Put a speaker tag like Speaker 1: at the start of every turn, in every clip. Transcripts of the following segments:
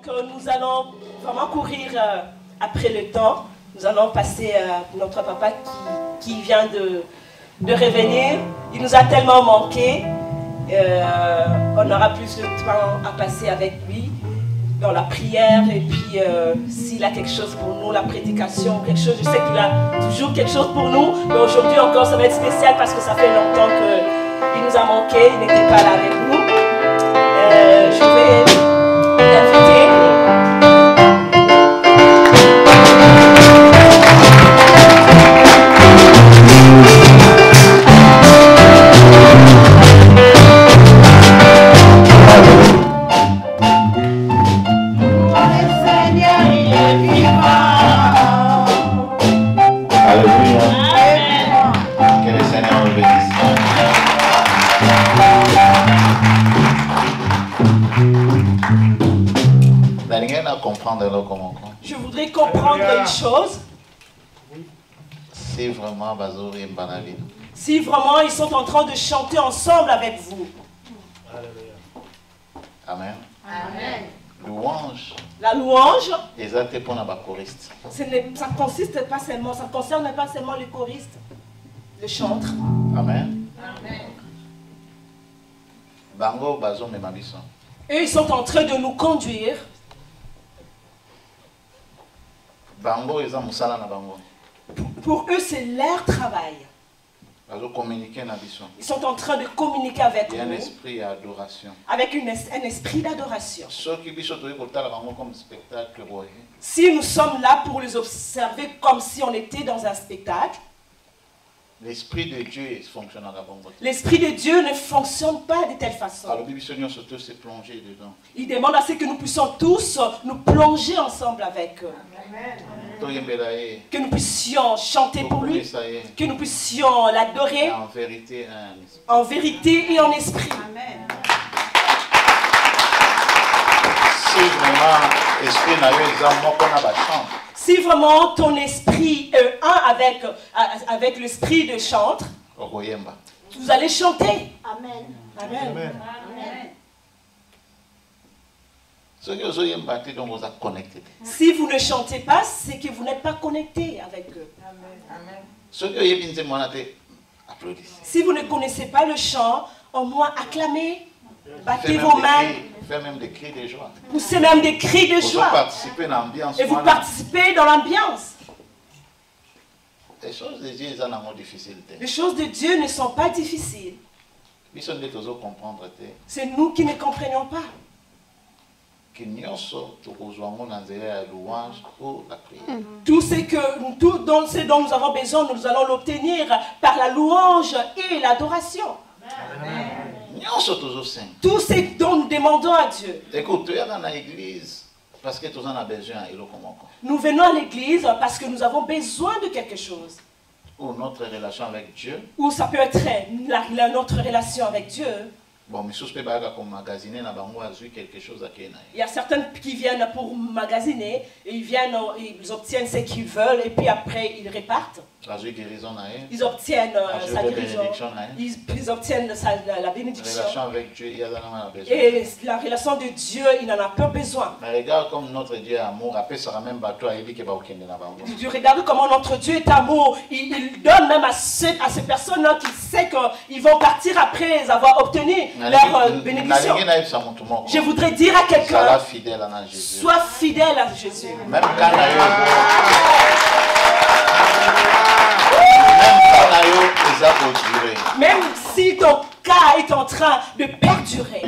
Speaker 1: nous allons vraiment courir après le temps. Nous allons passer notre papa qui vient de revenir. Il nous a tellement manqué. On aura plus de temps à passer avec lui dans la prière. Et puis, s'il a quelque chose pour nous, la prédication, quelque chose, je sais qu'il a toujours quelque chose pour nous. Mais aujourd'hui encore, ça va être spécial parce que ça fait longtemps qu'il nous a manqué. Il n'était pas là avec nous. Je vais l'inviter. Je voudrais comprendre une chose.
Speaker 2: Si vraiment
Speaker 1: ils sont en train de chanter ensemble avec vous.
Speaker 2: Amen.
Speaker 1: Amen.
Speaker 2: Louange.
Speaker 1: La louange.
Speaker 2: Ça
Speaker 1: consiste pas seulement, ça concerne pas seulement les choristes, les chantres.
Speaker 2: Amen.
Speaker 1: Amen.
Speaker 2: Bango bazo memabiso.
Speaker 1: Eux, ils sont en train de nous conduire.
Speaker 2: Bango eza musala na bango.
Speaker 1: Pour eux, c'est leur travail. Ils sont en train de communiquer avec nous.
Speaker 2: Il y a un esprit d'adoration.
Speaker 1: Avec un esprit d'adoration. Si nous sommes là pour les observer comme si on était dans un spectacle,
Speaker 2: l'esprit de Dieu fonctionne.
Speaker 1: L'esprit de Dieu ne fonctionne pas de telle façon. Il demande à ce que nous puissions tous nous plonger ensemble avec eux. Que nous puissions chanter pour lui, que nous puissions l'adorer en vérité et en esprit. Amen. Si vraiment ton esprit est un avec l'esprit de chantre, vous allez chanter. Amen. Amen. Amen. Amen. Si vous ne chantez pas, c'est que vous n'êtes pas connecté avec eux. Amen. Si vous ne connaissez pas le chant, au moins acclamez, battez vos mains.
Speaker 2: Faites même des cris de joie.
Speaker 1: Poussez même des cris de joie. Et vous participez dans l'ambiance.
Speaker 2: Les choses de Dieu sont difficiles.
Speaker 1: Les choses de Dieu ne sont pas difficiles. C'est nous qui ne comprenons pas. Tout ce dont nous avons besoin, nous allons l'obtenir par la louange et l'adoration. Tout ce dont nous demandons à Dieu. Nous venons à l'église parce que nous avons besoin de quelque chose.
Speaker 2: Ou notre relation avec Dieu.
Speaker 1: Ou ça peut être notre relation avec Dieu.
Speaker 2: Bon,
Speaker 1: il y a certains qui viennent pour magasiner, et ils obtiennent ce qu'ils veulent et puis après ils repartent. Ils obtiennent sa guérison, ils obtiennent la bénédiction. Et la relation de Dieu, il n'en a pas besoin.
Speaker 2: Mais regarde comme notre Dieu est amour,
Speaker 1: tu regardes comment notre Dieu est amour, il donne même à ces personnes-là qui savent qu'ils vont partir après avoir obtenu leur bénédiction. Je voudrais dire à quelqu'un, sois fidèle à Jésus. Même si ton cas est en train de perdurer.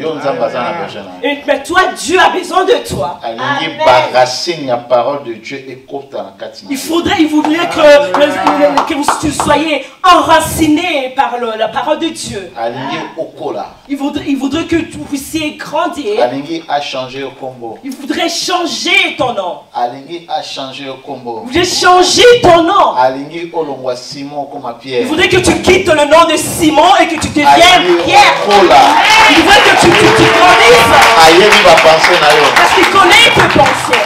Speaker 1: Mais toi, Dieu a besoin de toi. Amen. Il voudrait que tu soyez enraciné par la parole de Dieu. Il voudrait que vous puissiez grandir. Il voudrait changer ton nom. Il voudrait changer ton nom. Il voudrait que tu quittes le nom de Simon et que tu deviennes Pierre. Il veut que tu grandisses. Parce qu'il connaît tes pensées.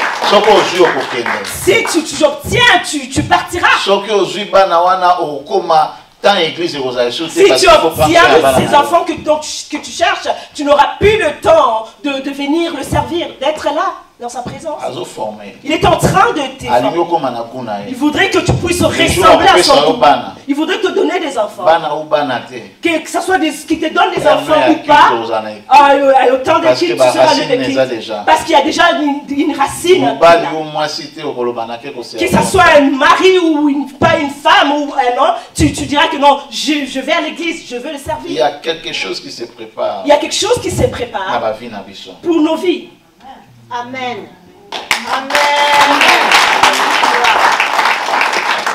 Speaker 1: Si tu obtiens, tu partiras. Si tu obtiens ces enfants que tu cherches, tu n'auras plus le temps de venir le servir, d'être là. dans sa présence.
Speaker 2: Il
Speaker 1: est en train de t'éformer. Il voudrait que tu puisses ressembler à son goût. Il voudrait te donner des enfants. Que ce soit qui te donne des enfants ou pas. Autant de qui tu seras le déclic. Parce qu'il y a déjà une racine. Que ce soit un mari ou pas une femme ou un homme, tu diras que non, je vais à l'église, je veux le servir.
Speaker 2: Il y a quelque chose qui se prépare.
Speaker 1: Il y a quelque chose qui se prépare pour nos vies.
Speaker 3: Amen. Amen.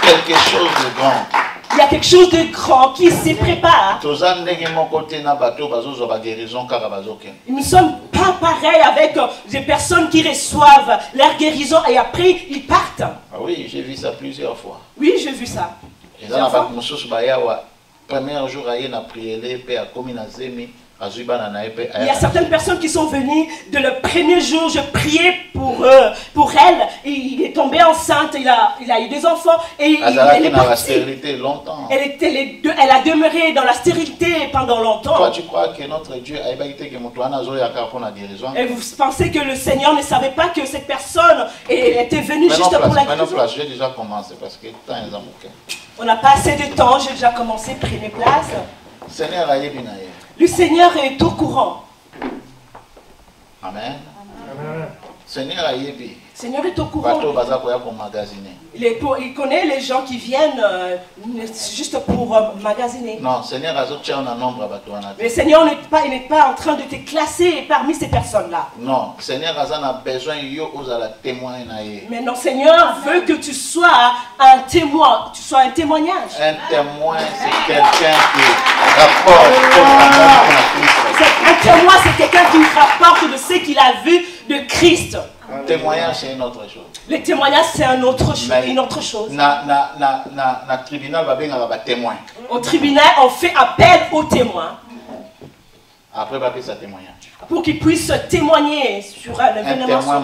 Speaker 2: Quelque chose de grand.
Speaker 1: Il y a quelque chose de grand qui se prépare. Nous ne sommes pas pareils avec des personnes qui reçoivent leur guérison et après ils partent.
Speaker 2: Ah oui, j'ai vu ça plusieurs fois.
Speaker 1: Oui, j'ai vu ça.
Speaker 2: Premier jour, il
Speaker 1: y a certaines personnes qui sont venues de le premier jour, je priais pour elle, et il est tombé enceinte, il a eu des enfants et elle est partie. Elle a demeuré dans la stérilité pendant longtemps.
Speaker 2: Toi, tu crois que notre Dieu a été que guérison?
Speaker 1: Et vous pensez que le Seigneur ne savait pas que cette personne était venue juste pour la guérison?
Speaker 2: J'ai déjà commencé parce que temps est manqué.
Speaker 1: On n'a pas assez de temps, j'ai déjà commencé, prenez place.
Speaker 2: Seigneur,
Speaker 1: le Seigneur est au courant.
Speaker 2: Amen. Seigneur
Speaker 1: est au courant. Il connaît les gens qui viennent juste pour magasiner.
Speaker 2: Non, Seigneur,
Speaker 1: le Seigneur n'est pas en train de te classer parmi ces personnes-là.
Speaker 2: Non, Seigneur a besoin
Speaker 1: mais non, Seigneur veut que tu sois un témoin, tu sois un témoignage.
Speaker 2: Un témoin, c'est quelqu'un qui rapporte
Speaker 1: un témoin, c'est quelqu'un qui rapporte de ce qu'il a vu de Christ.
Speaker 2: Un témoignage, c'est une autre chose.
Speaker 1: Le témoignage, c'est une autre chose. Au tribunal, on fait appel aux témoins.
Speaker 2: Après, ça témoignage.
Speaker 1: Pour qu'ils puissent témoigner sur un événement.
Speaker 2: Un témoin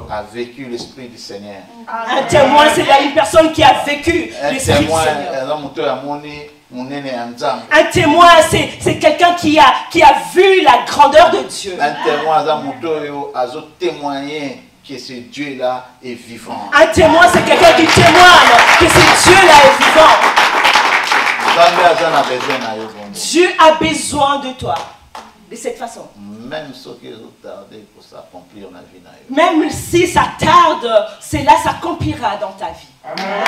Speaker 2: a vécu l'esprit du Seigneur.
Speaker 1: Un témoin, c'est une personne qui a vécu l'esprit du Seigneur. Un témoin, c'est quelqu'un qui a vu la grandeur de Dieu.
Speaker 2: Un témoin, a témoigné que ce Dieu-là est vivant.
Speaker 1: Un témoin, c'est quelqu'un qui témoigne que ce Dieu-là est vivant. Dieu a besoin de toi. De cette façon. Même si ça tarde, cela s'accomplira dans ta vie. Amen.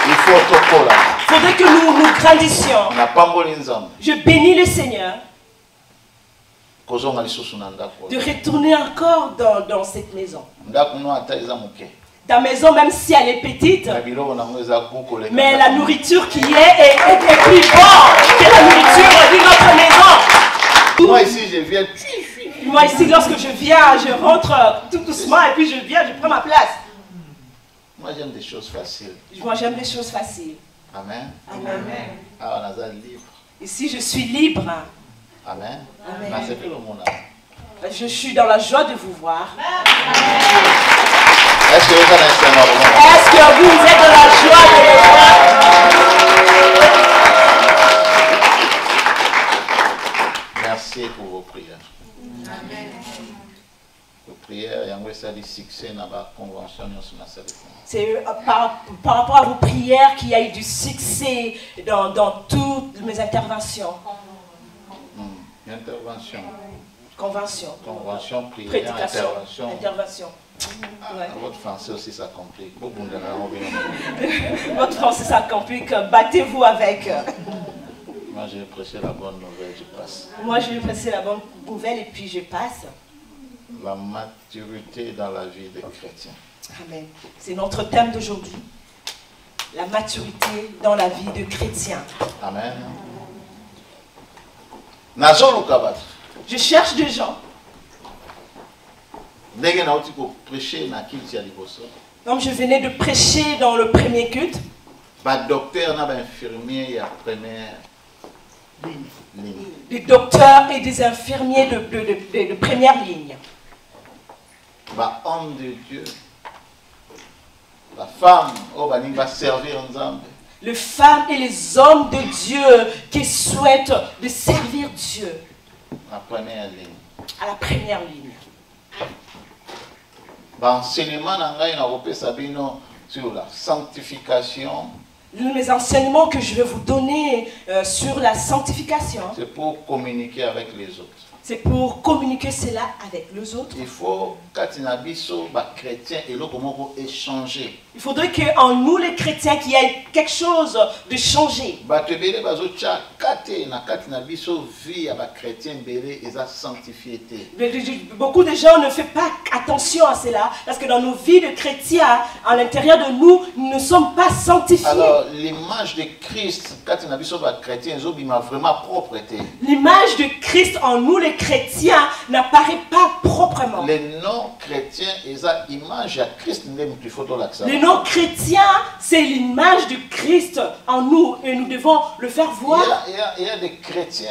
Speaker 2: Il
Speaker 1: faudrait que nous grandissions. Je bénis le Seigneur de retourner encore dans cette maison. Ta maison, même si elle est petite, mais la nourriture qui est plus bonne que la nourriture de notre maison.
Speaker 2: Moi ici, je viens.
Speaker 1: Moi ici, lorsque je viens, je rentre tout doucement et puis je viens, je prends ma place.
Speaker 2: Moi, j'aime des choses faciles.
Speaker 1: Moi, j'aime des choses faciles.
Speaker 2: Amen.
Speaker 1: Amen.
Speaker 2: Ah, on a libre.
Speaker 1: Ici, je suis libre.
Speaker 2: Amen.
Speaker 1: Amen.
Speaker 2: C'est que le monde.
Speaker 1: Je suis dans la joie de vous voir.
Speaker 2: Est-ce que
Speaker 1: vous êtes dans la joie de les voir?
Speaker 2: Merci pour vos prières. Amen. Vos prières, il y a un succès dans la convention.
Speaker 1: C'est par rapport à vos prières qu'il y a eu du succès dans toutes mes interventions.
Speaker 2: Intervention.
Speaker 1: Convention.
Speaker 2: Convention, prière,
Speaker 1: prédication,
Speaker 2: intervention.
Speaker 1: Ouais.
Speaker 2: Votre français aussi, ça complique.
Speaker 1: Votre français, ça complique. Battez-vous avec.
Speaker 2: Moi, je vais prêcher la bonne nouvelle, je passe.
Speaker 1: Moi, je vais prêcher la bonne nouvelle et puis je passe.
Speaker 2: La maturité dans la vie des chrétiens.
Speaker 1: Amen. C'est notre thème d'aujourd'hui. La maturité dans la vie de chrétiens.
Speaker 2: Amen. Je
Speaker 1: cherche des gens. Comme je venais de prêcher dans le premier culte. Des docteurs et des infirmiers de première ligne.
Speaker 2: Homme de Dieu. La femme, va servir ensemble.
Speaker 1: Les femmes et les hommes de Dieu qui souhaitent de servir Dieu.
Speaker 2: La première ligne.
Speaker 1: À la première ligne.
Speaker 2: Enseignement sur la sanctification.
Speaker 1: Mes enseignements que je vais vous donner sur la sanctification,
Speaker 2: c'est pour communiquer avec les autres.
Speaker 1: C'est pour communiquer cela avec les autres.
Speaker 2: Il faut chrétiens et échanger.
Speaker 1: Il faudrait qu'en nous les chrétiens qu'il y ait quelque chose de changé. Beaucoup de gens ne font pas attention à cela parce que dans nos vies de chrétiens, à l'intérieur de nous, nous ne sommes pas sanctifiés.
Speaker 2: Alors l'image de Christ,
Speaker 1: l'image de Christ en nous les chrétiens n'apparaît pas proprement.
Speaker 2: Les non-chrétiens, ils ont image à Christ.
Speaker 1: Les non-chrétiens, c'est l'image de Christ en nous et nous devons le faire voir.
Speaker 2: Il y a des chrétiens,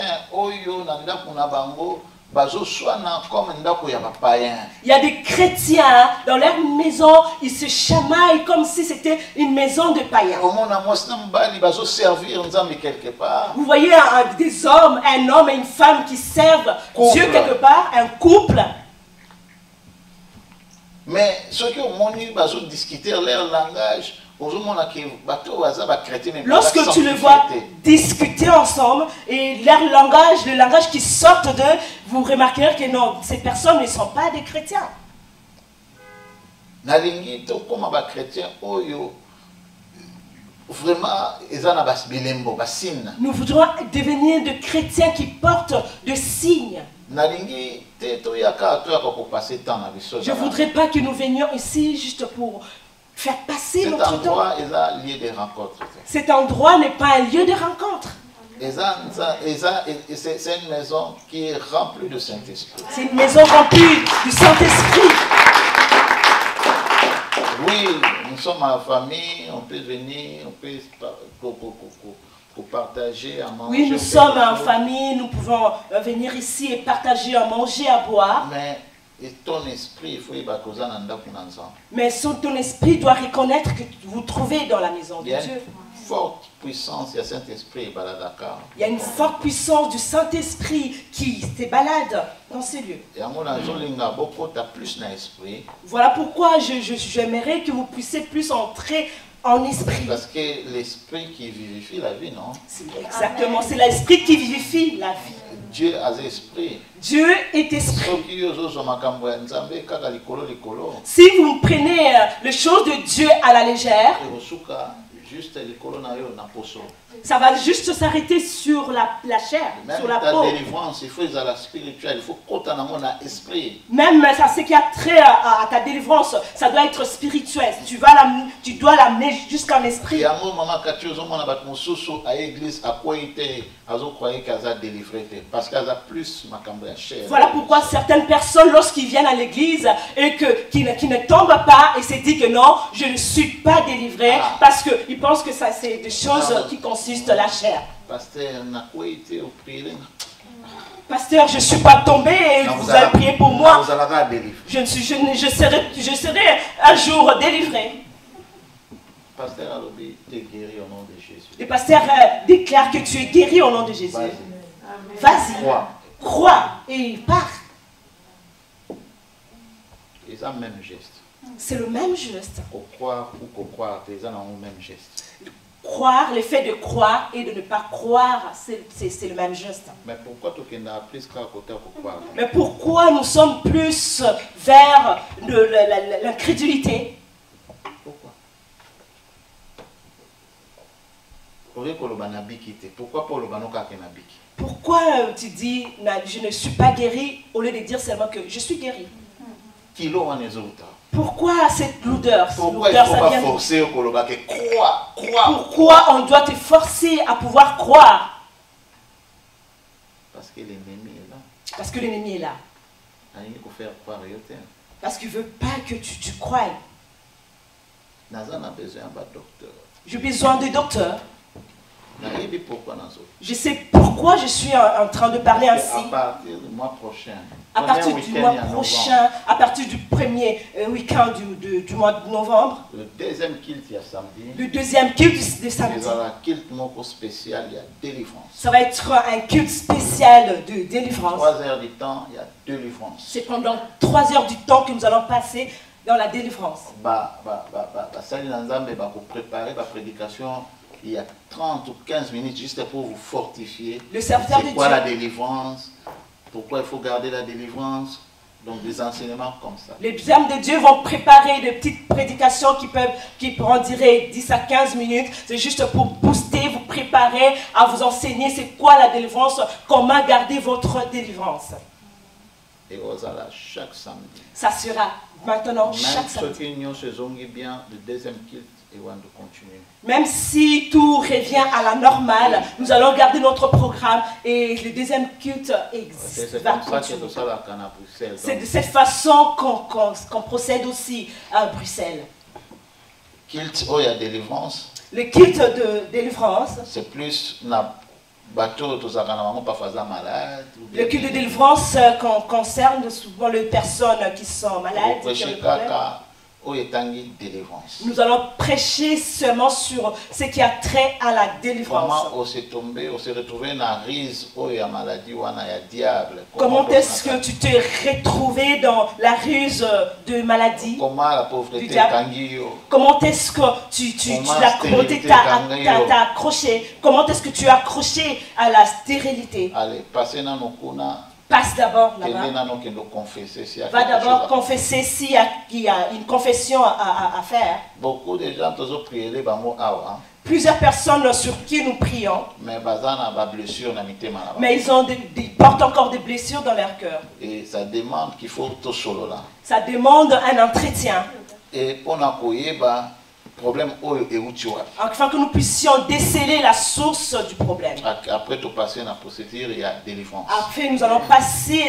Speaker 1: il y a des chrétiens dans leur maison, ils se chamaillent comme si c'était une maison de païens. Vous voyez des hommes, un homme et une femme qui servent Dieu quelque part, un couple.
Speaker 2: Mais ceux qui ont discuté leur langage,
Speaker 1: lorsque tu les vois discuter ensemble et leur langage, le langage qui sort d'eux, vous remarquerez que non, ces personnes ne sont pas des chrétiens. Nous voudrons devenir de chrétiens qui portent de signes. Je ne voudrais pas que nous venions ici juste pour faire passer notre temps. Cet endroit n'est pas un lieu de rencontre.
Speaker 2: C'est une maison qui est remplie de Saint-Esprit.
Speaker 1: C'est une maison remplie du Saint-Esprit.
Speaker 2: Oui, nous sommes en famille, on peut venir, on peut pour partager, à manger.
Speaker 1: Oui, nous sommes en famille, nous pouvons venir ici et partager, à manger, à boire.
Speaker 2: Mais ton esprit, il faut y
Speaker 1: Mais ton esprit doit reconnaître que vous trouvez dans la maison de Dieu.
Speaker 2: Forte puissance, il y a Saint-Esprit,
Speaker 1: il y a une forte puissance du Saint-Esprit qui se balade dans ces lieux. Voilà pourquoi j'aimerais que vous puissiez plus entrer en esprit.
Speaker 2: Parce que l'esprit qui vivifie la vie, non?
Speaker 1: Exactement, c'est l'esprit qui vivifie la vie.
Speaker 2: Dieu a esprit.
Speaker 1: Dieu est esprit. Si vous prenez les choses de Dieu à la légère, ça va juste s'arrêter sur la chair,
Speaker 2: même
Speaker 1: sur la
Speaker 2: ta
Speaker 1: peau.
Speaker 2: délivrance, il faut la spirituelle, il faut esprit.
Speaker 1: Même ça, ce qui a trait à ta délivrance, ça doit être spirituel. Tu dois l'amener jusqu'en esprit. Voilà pourquoi certaines personnes, lorsqu'ils viennent à l'église et qui ne tombent pas et se disent que non, je ne suis pas délivré, parce qu'ils pensent que ça c'est des choses qui consistent la chair. Pasteur, je ne suis pas tombé et vous allez prier pour moi. Je serai un jour délivré.
Speaker 2: Pasteur Alobi, tu es guéri au nom de Jésus.
Speaker 1: Le pasteur déclare que tu es guéri au nom de Jésus. Vas-y, crois et pars.
Speaker 2: Ils ont le même geste.
Speaker 1: C'est le même geste.
Speaker 2: Croire ou croire, ils ont le même geste.
Speaker 1: Croire, le fait de croire et de ne pas croire, c'est le même geste.
Speaker 2: Mais pourquoi tu n'as plus qu'à côté pour croire?
Speaker 1: Mais pourquoi nous sommes plus vers l'incrédulité?
Speaker 2: Pourquoi?
Speaker 1: Pourquoi tu dis je ne suis pas guéri au lieu de dire seulement que je suis guéri? Pourquoi cette lourdeur?
Speaker 2: Pourquoi il ne faut pas forcer au Koloba que croire?
Speaker 1: Pourquoi on doit te forcer à pouvoir croire?
Speaker 2: Parce que l'ennemi est là.
Speaker 1: Parce que l'ennemi est là. Parce qu'il ne veut pas que tu croies. J'ai besoin de docteur. Je sais pourquoi je suis en train de parler ainsi.
Speaker 2: À partir du mois prochain.
Speaker 1: À partir du mois prochain, à partir du premier week-end du mois de novembre.
Speaker 2: Le deuxième culte, il y a samedi.
Speaker 1: Le deuxième culte de samedi.
Speaker 2: Il y a un culte spécial, il y a délivrance.
Speaker 1: Ça va être un culte spécial de délivrance.
Speaker 2: 3 heures du temps, il y a délivrance.
Speaker 1: C'est pendant 3 heures du temps que nous allons passer dans la délivrance.
Speaker 2: Basali na Nzambe ba préparer la prédication il y a 30 ou 15 minutes juste pour vous fortifier.
Speaker 1: Le serviteur de
Speaker 2: C'est quoi
Speaker 1: Dieu.
Speaker 2: la délivrance? Pourquoi il faut garder la délivrance? Donc des enseignements comme ça.
Speaker 1: Les hommes de Dieu vont préparer des petites prédications qui pourront durer 10 à 15 minutes. C'est juste pour booster, vous préparer à vous enseigner c'est quoi la délivrance, comment garder votre délivrance.
Speaker 2: Et voilà, chaque samedi.
Speaker 1: Ça sera maintenant chaque
Speaker 2: Même
Speaker 1: samedi.
Speaker 2: ceux qui n'y ont se sont bien, le deuxième culte, ils vont continuer.
Speaker 1: Même si tout revient à la normale, nous allons garder notre programme et le deuxième culte
Speaker 2: C'est
Speaker 1: va
Speaker 2: comme ça que
Speaker 1: continuer.
Speaker 2: tout ça là à Bruxelles.
Speaker 1: C'est de cette façon qu'on procède aussi à Bruxelles.
Speaker 2: Culte où il y a délivrance,
Speaker 1: Le culte de délivrance,
Speaker 2: c'est plus na bateau tout ça quand pas faisant malade.
Speaker 1: le culte de délivrance concerne souvent les personnes qui sont malades, qui ont des problèmes.
Speaker 2: Où est tangi délivrance.
Speaker 1: Nous allons prêcher seulement sur ce qui a trait à la délivrance.
Speaker 2: Comment on s'est tombé, on s'est retrouvé dans la rise où il y a maladie, où il y a diable.
Speaker 1: Comment est-ce que tu t'es retrouvé dans la ruse de maladie?
Speaker 2: Comment la pauvreté
Speaker 1: du diable.
Speaker 2: tangi yo.
Speaker 1: Comment est-ce que tu
Speaker 2: Comment
Speaker 1: l'as
Speaker 2: stérilité
Speaker 1: t'as accroché? Comment est-ce que tu as accroché à la stérilité?
Speaker 2: Allez, passez dans nos kuna.
Speaker 1: Passe d'abord là-bas. Va d'abord confesser s'il y a une confession à faire.
Speaker 2: Beaucoup de gens ont prié les bamo awa.
Speaker 1: Plusieurs personnes sur qui nous prions,
Speaker 2: Mais bazana ba blessure na mitema là.
Speaker 1: mais ils portent encore des blessures dans leur cœur.
Speaker 2: Et ça demande qu'il faut tout solo là.
Speaker 1: Ça demande un entretien.
Speaker 2: Et on a koyeba problème oyo et utiwa.
Speaker 1: Afin que nous puissions déceler la source du problème.
Speaker 2: Après tout passer dans la procédure, il y a délivrance.
Speaker 1: Après, nous allons passer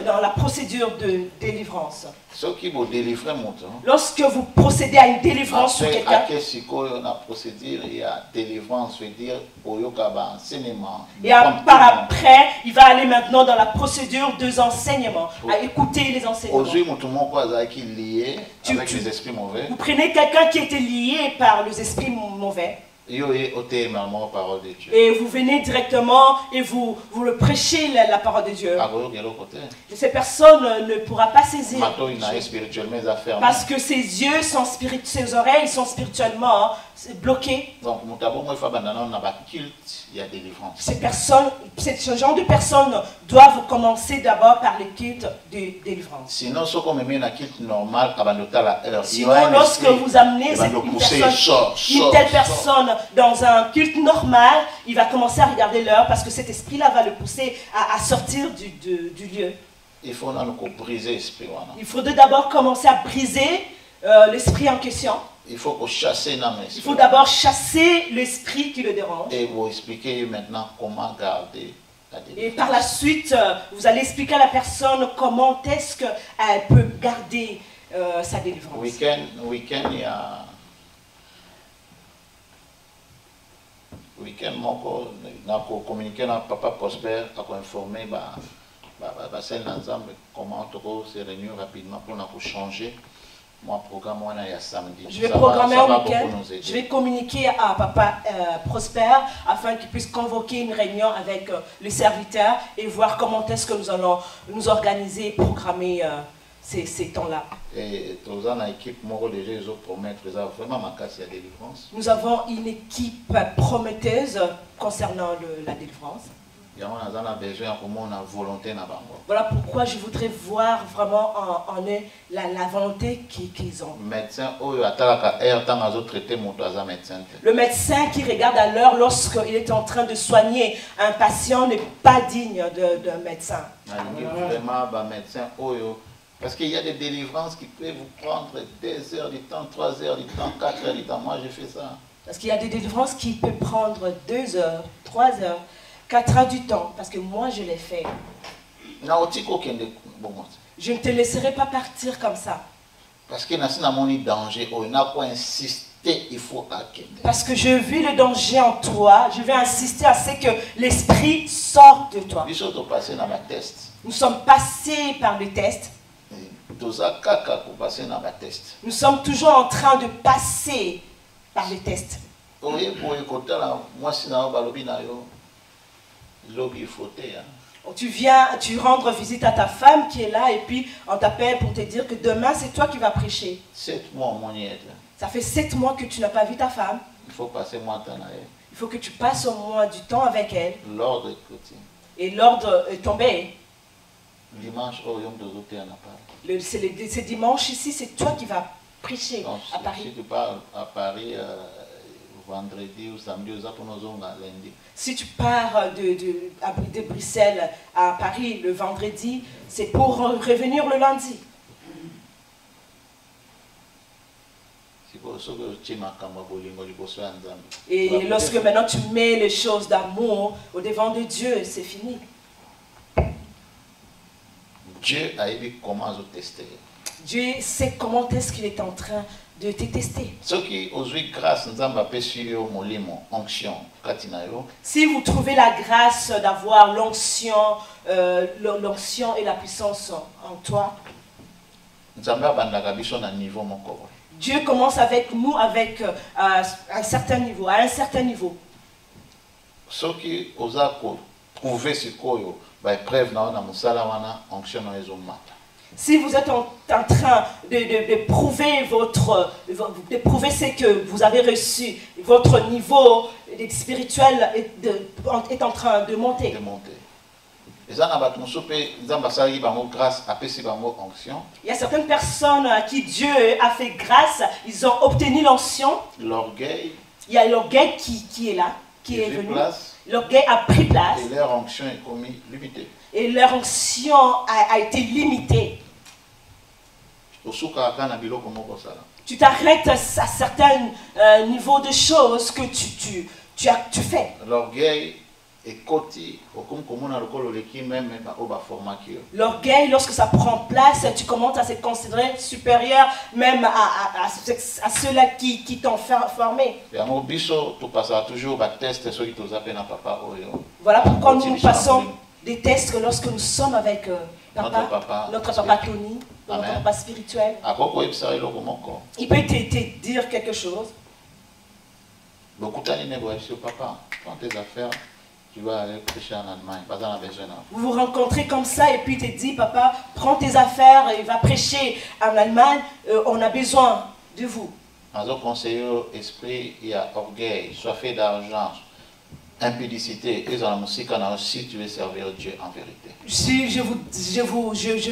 Speaker 1: dans la procédure de délivrance.
Speaker 2: Ce qui vous délivrer mon temps.
Speaker 1: Lorsque vous procédez à une délivrance sur
Speaker 2: Après,
Speaker 1: quelqu'un,
Speaker 2: à quel psycho la procédure, il y a délivrance, veut dire oyokaba enseignement.
Speaker 1: et par après, il va aller maintenant dans la procédure des enseignements, à écouter les enseignements.
Speaker 2: Aujourd'hui, mon tout le monde qui est lié avec
Speaker 1: Tu-
Speaker 2: les esprits mauvais.
Speaker 1: Vous prenez quelqu'un qui était lié par les esprits mauvais,
Speaker 2: Yo est ôté maman parole de Dieu.
Speaker 1: et vous venez directement et vous le prêchez la parole de Dieu.
Speaker 2: À gauche, de l'autre côté.
Speaker 1: Et cette personne ne pourra pas saisir.
Speaker 2: Maintenant, il n'a spirituellement les affaires.
Speaker 1: Parce que ses yeux sont ses oreilles sont spirituellement bloquées.
Speaker 2: Donc, mon tabou, moi, il faut abandonner, on a pas culte, il y a délivrance.
Speaker 1: Ces personnes, ce genre de personnes doivent commencer d'abord par le culte de délivrance.
Speaker 2: Sinon, ce qu'on met dans le culte normal, abandonner la heure.
Speaker 1: Sinon, lorsque vous amenez une telle personne dans un culte normal, il va commencer à regarder l'heure parce que cet esprit-là va le pousser à sortir du lieu.
Speaker 2: Il faut briser l'esprit.
Speaker 1: Il faudrait d'abord commencer à briser l'esprit en question.
Speaker 2: Il faut chasser l'esprit.
Speaker 1: Il faut d'abord chasser l'esprit qui le dérange.
Speaker 2: Et vous expliquer maintenant comment garder la délivrance.
Speaker 1: Et par la suite, vous allez expliquer à la personne comment est-ce qu'elle peut garder sa délivrance.
Speaker 2: Week-end, il y a... Week-end, moi, je communiqué avec Papa Prosper, pour informer comment se réunir rapidement pour changer mon programme il y a samedi.
Speaker 1: Je vais programmer un week-end. Je vais communiquer à Papa Prosper afin qu'il puisse convoquer une réunion avec les serviteurs et voir comment est-ce que nous allons nous organiser et programmer ces temps-là.
Speaker 2: Et nous avons une équipe déjà, ils ont promettre vraiment ma casse de délivrance.
Speaker 1: Nous avons une équipe prometteuse concernant la délivrance. Voilà pourquoi je voudrais voir vraiment en eux la volonté qu'ils ont. Le médecin qui regarde à l'heure lorsqu'il est en train de soigner un patient n'est pas digne d'un médecin.
Speaker 2: Parce qu'il y a des délivrances qui peuvent vous prendre 2 heures du temps, 3 heures du temps, 4 heures du temps. Moi, j'ai fait ça.
Speaker 1: Parce qu'il y a des délivrances qui peuvent prendre 2 heures, 3 heures, 4 heures du temps. Parce que moi, je l'ai fait. Je ne te laisserai pas partir comme ça.
Speaker 2: Parce que dans danger, on a quoi insister, il faut acquérir.
Speaker 1: Parce que je vis le danger en toi, je vais insister à ce que l'esprit sorte de toi. Nous sommes passés par le test. Nous sommes toujours en train de passer par les tests. Tu viens, tu rends visite à ta femme qui est là et puis on t'appelle pour te dire que demain c'est toi qui vas prêcher.
Speaker 2: 7 mois au moins.
Speaker 1: Ça fait 7 mois que tu n'as pas vu ta femme.
Speaker 2: Il faut passer moins de temps avec elle.
Speaker 1: Il faut que tu passes au moins du temps avec elle.
Speaker 2: L'ordre est côté.
Speaker 1: Et l'ordre est tombé.
Speaker 2: Dimanche, au Yom de Zoté, on a parlé.
Speaker 1: C'est dimanche ici, c'est toi qui vas prêcher
Speaker 2: Donc,
Speaker 1: à Paris.
Speaker 2: si tu pars à Paris vendredi ou samedi, ou lundi.
Speaker 1: Si tu pars de Bruxelles à Paris le vendredi, c'est pour revenir le lundi. Et lorsque maintenant tu mets les choses d'amour au devant de Dieu, c'est fini.
Speaker 2: Dieu a dit comment te tester.
Speaker 1: Dieu sait comment est-ce qu'il est en train de te tester. Si vous trouvez la grâce d'avoir l'onction et la puissance en toi, Dieu commence avec nous avec un certain niveau, à un certain niveau. Si vous êtes en train de prouver ce que vous avez reçu, votre niveau spirituel est en train de monter. Il y a certaines personnes à qui Dieu a fait grâce, ils ont obtenu l'onction.
Speaker 2: L'orgueil.
Speaker 1: Il y a l'orgueil qui est là, qui est venu. L'orgueil a pris place.
Speaker 2: Et leur onction est limitée.
Speaker 1: Et leur onction a été limitée. Tu t'arrêtes à certains niveaux de choses que tu fais.
Speaker 2: L'orgueil est côté.
Speaker 1: L'orgueil, lorsque ça prend place, tu commences à se considérer supérieur même à ceux-là qui t'ont formé. Voilà pourquoi nous passons des tests lorsque nous sommes avec notre papa Tony, notre papa spirituel. Il peut te dire quelque chose.
Speaker 2: Papa, prends tes affaires. Tu vas aller prêcher en Allemagne.
Speaker 1: Vous vous rencontrez comme ça et puis il te dit, papa, prends tes affaires et va prêcher en Allemagne. On a besoin de vous.
Speaker 2: Dans un conseiller esprit, il y a orgueil, soif d'argent, impudicité. Et dans la musique, si tu veux servir Dieu en vérité. Je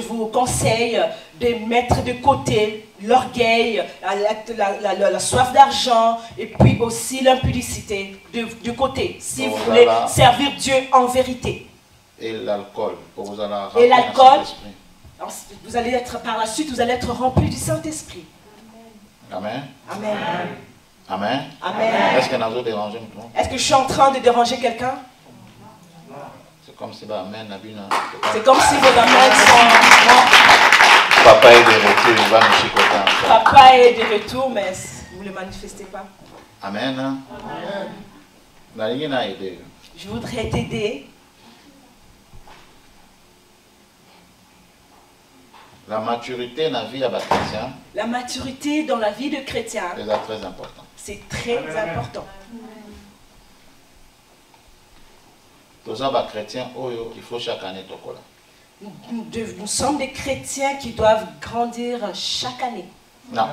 Speaker 2: vous conseille de mettre de côté l'orgueil, la soif d'argent et puis aussi l'impudicité de côté, si vous voulez servir Dieu en vérité. Et l'alcool,
Speaker 1: et l'alcool, vous allez être par la suite, vous allez être rempli du Saint-Esprit.
Speaker 2: Amen.
Speaker 1: Amen.
Speaker 2: Amen.
Speaker 1: Amen.
Speaker 2: Est-ce
Speaker 1: que je suis en train de déranger quelqu'un?
Speaker 2: C'est comme si vos amens
Speaker 1: sont...
Speaker 2: Papa est de retour, il va nous chicoter.
Speaker 1: Papa est de retour, mais vous ne le manifestez pas.
Speaker 2: Amen. Amen.
Speaker 1: Je voudrais t'aider.
Speaker 2: La maturité dans la vie de chrétien.
Speaker 1: La maturité dans la vie de chrétien.
Speaker 2: C'est très important.
Speaker 1: C'est très important.
Speaker 2: Tous les chrétiens, il faut chaque année.
Speaker 1: Nous sommes des chrétiens qui doivent grandir chaque année. Par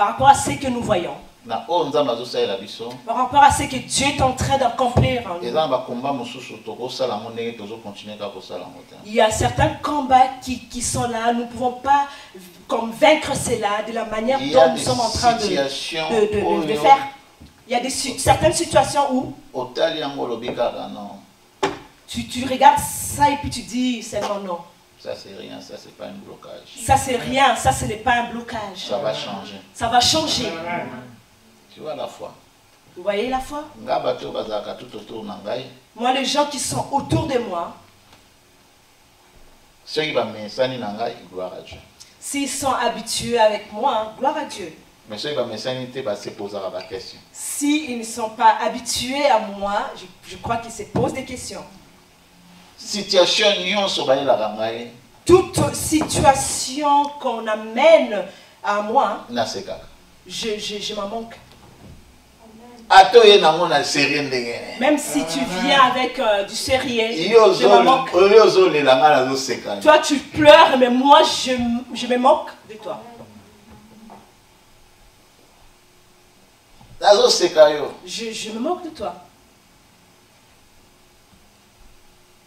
Speaker 1: rapport à ce que nous voyons. Par rapport à ce que Dieu est en train d'accomplir. Il y a certains combats qui sont là. Nous ne pouvons pas vaincre cela de la manière dont nous sommes en train de faire. Il y a certaines situations où tu regardes ça et puis tu dis seulement non.
Speaker 2: Ça c'est rien, ça c'est pas un blocage.
Speaker 1: Ça c'est rien, ça ce n'est pas un blocage.
Speaker 2: Ça va changer.
Speaker 1: Ça va changer.
Speaker 2: Tu vois la foi.
Speaker 1: Vous voyez la foi? Moi, les gens qui sont autour de moi, s'ils sont habitués avec moi, gloire à Dieu.
Speaker 2: Mais s'ils
Speaker 1: ne sont pas habitués à moi, je crois qu'ils se posent des questions. Toute situation qu'on amène à moi, je m'en manque. Même si tu viens avec du sérieux, je me moque. Toi tu pleures, mais moi je me moque de toi. Je me moque de toi.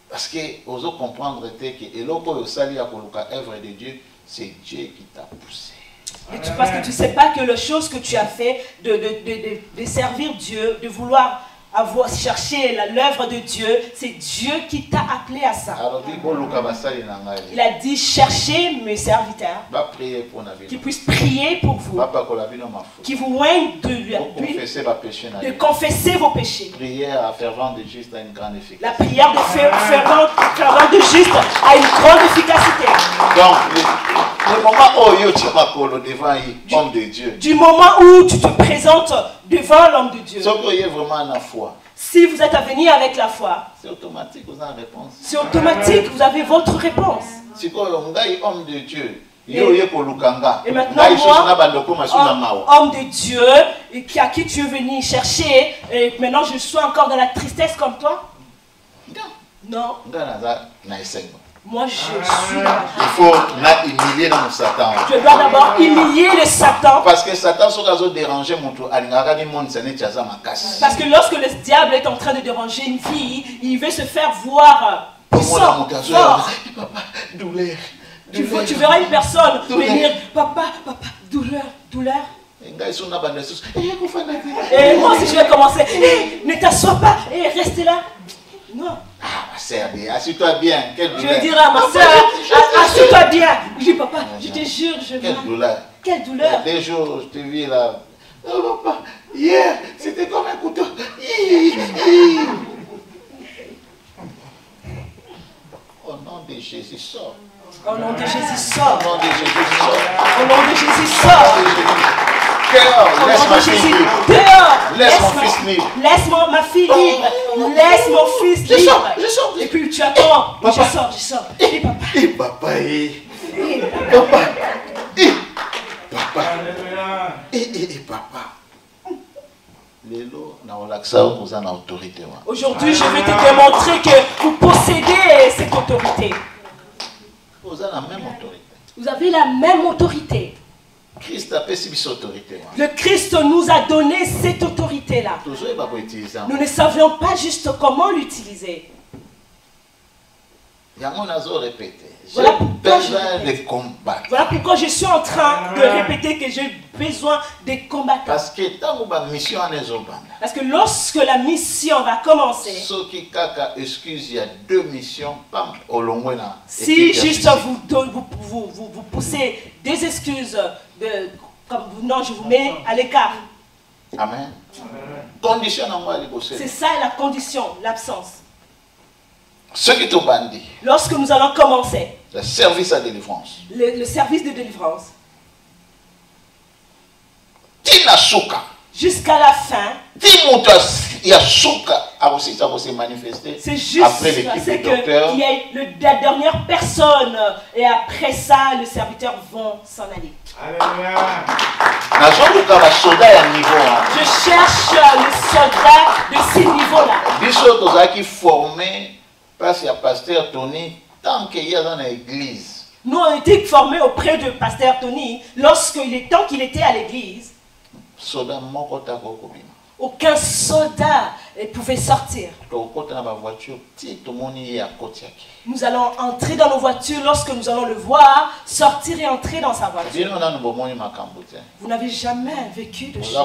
Speaker 2: Parce que vous comprendre que l'œuvre de Dieu, c'est Dieu qui t'a poussé.
Speaker 1: Parce que tu ne sais pas que la chose que tu as fait de servir Dieu, de vouloir chercher l'œuvre de Dieu, c'est Dieu qui t'a appelé à ça. Il a dit cherchez mes serviteurs qui puissent prier pour vous, qui vous oignent de confesser vos péchés.
Speaker 2: Prière fervente de juste a une grande efficacité.
Speaker 1: La prière fervente de juste a une grande efficacité.
Speaker 2: Donc, le moment où tu m'accordes devant l'homme de Dieu,
Speaker 1: du moment où tu te présentes devant l'homme de Dieu,
Speaker 2: vraiment la foi.
Speaker 1: Si vous êtes à venir avec la foi,
Speaker 2: c'est automatique, vous avez une réponse.
Speaker 1: C'est automatique, vous avez votre réponse.
Speaker 2: Homme de Dieu.
Speaker 1: Et maintenant, moi, homme de Dieu, à qui tu es venu chercher, et maintenant je suis encore dans la tristesse comme toi? Non. Moi, je suis dans la...
Speaker 2: Il faut humilier dans Satan.
Speaker 1: Je dois d'abord humilier le Satan.
Speaker 2: Parce que Satan, si il dérange,
Speaker 1: parce que lorsque le diable est en train de déranger une fille, il veut se faire voir puissant, fort.
Speaker 2: Douleur.
Speaker 1: Tu verras une personne venir, papa, douleur, douleur. Et moi aussi je vais commencer, ne t'assois pas, reste là. Non.
Speaker 2: Ma sœur, assieds-toi bien.
Speaker 1: Je vais dire à ma sœur, assieds-toi bien. Je dis, papa, je te jure, je veux.
Speaker 2: Quelle douleur.
Speaker 1: Quelle douleur.
Speaker 2: Des jours, je te vis là. Oh papa, hier, c'était comme un couteau. Au nom de Jésus, sors.
Speaker 1: Au nom de Jésus, sors.
Speaker 2: Au nom de Jésus, sors.
Speaker 1: Au nom de Jésus, sors.
Speaker 2: Laisse ma fille libre.
Speaker 1: Dehors.
Speaker 2: Laisse mon fils libre.
Speaker 1: Laisse ma fille libre. Laisse mon fils libre.
Speaker 2: Je sors.
Speaker 1: Et puis tu attends. Je sors. Et papa.
Speaker 2: Et papa. Papa. Papa. Et papa. Lélo, vous avez autorité.
Speaker 1: Aujourd'hui, je vais te démontrer que vous possédez cette autorité.
Speaker 2: Vous avez la même autorité.
Speaker 1: Vous avez la même autorité.
Speaker 2: Christ a fait cette autorité.
Speaker 1: Le Christ nous a donné cette autorité-là. Nous ne savions pas juste comment l'utiliser. Voilà pourquoi je suis en train de répéter que j'ai besoin des combattants.
Speaker 2: Parce
Speaker 1: que lorsque la mission va commencer,
Speaker 2: il y a 2 missions.
Speaker 1: Si juste vous poussez des excuses, non, je vous mets à l'écart.
Speaker 2: Amen.
Speaker 1: C'est ça la condition, l'absence.
Speaker 2: Ce qui te bandit.
Speaker 1: Lorsque nous allons commencer
Speaker 2: le service à délivrance.
Speaker 1: Le service de délivrance. Jusqu'à la fin. C'est juste c'est qu'il y a la dernière personne et après ça les serviteurs vont s'en aller. Je cherche le soldat de ces niveaux-là.
Speaker 2: Parce qu'il y a pasteur Tony, tant qu'il y a dans l'église.
Speaker 1: Nous on été formés auprès de pasteur Tony tant qu'il était à l'église. Aucun soldat ne pouvait sortir. Nous allons entrer dans nos voitures lorsque nous allons le voir sortir et entrer dans sa voiture. Vous n'avez jamais vécu de choses.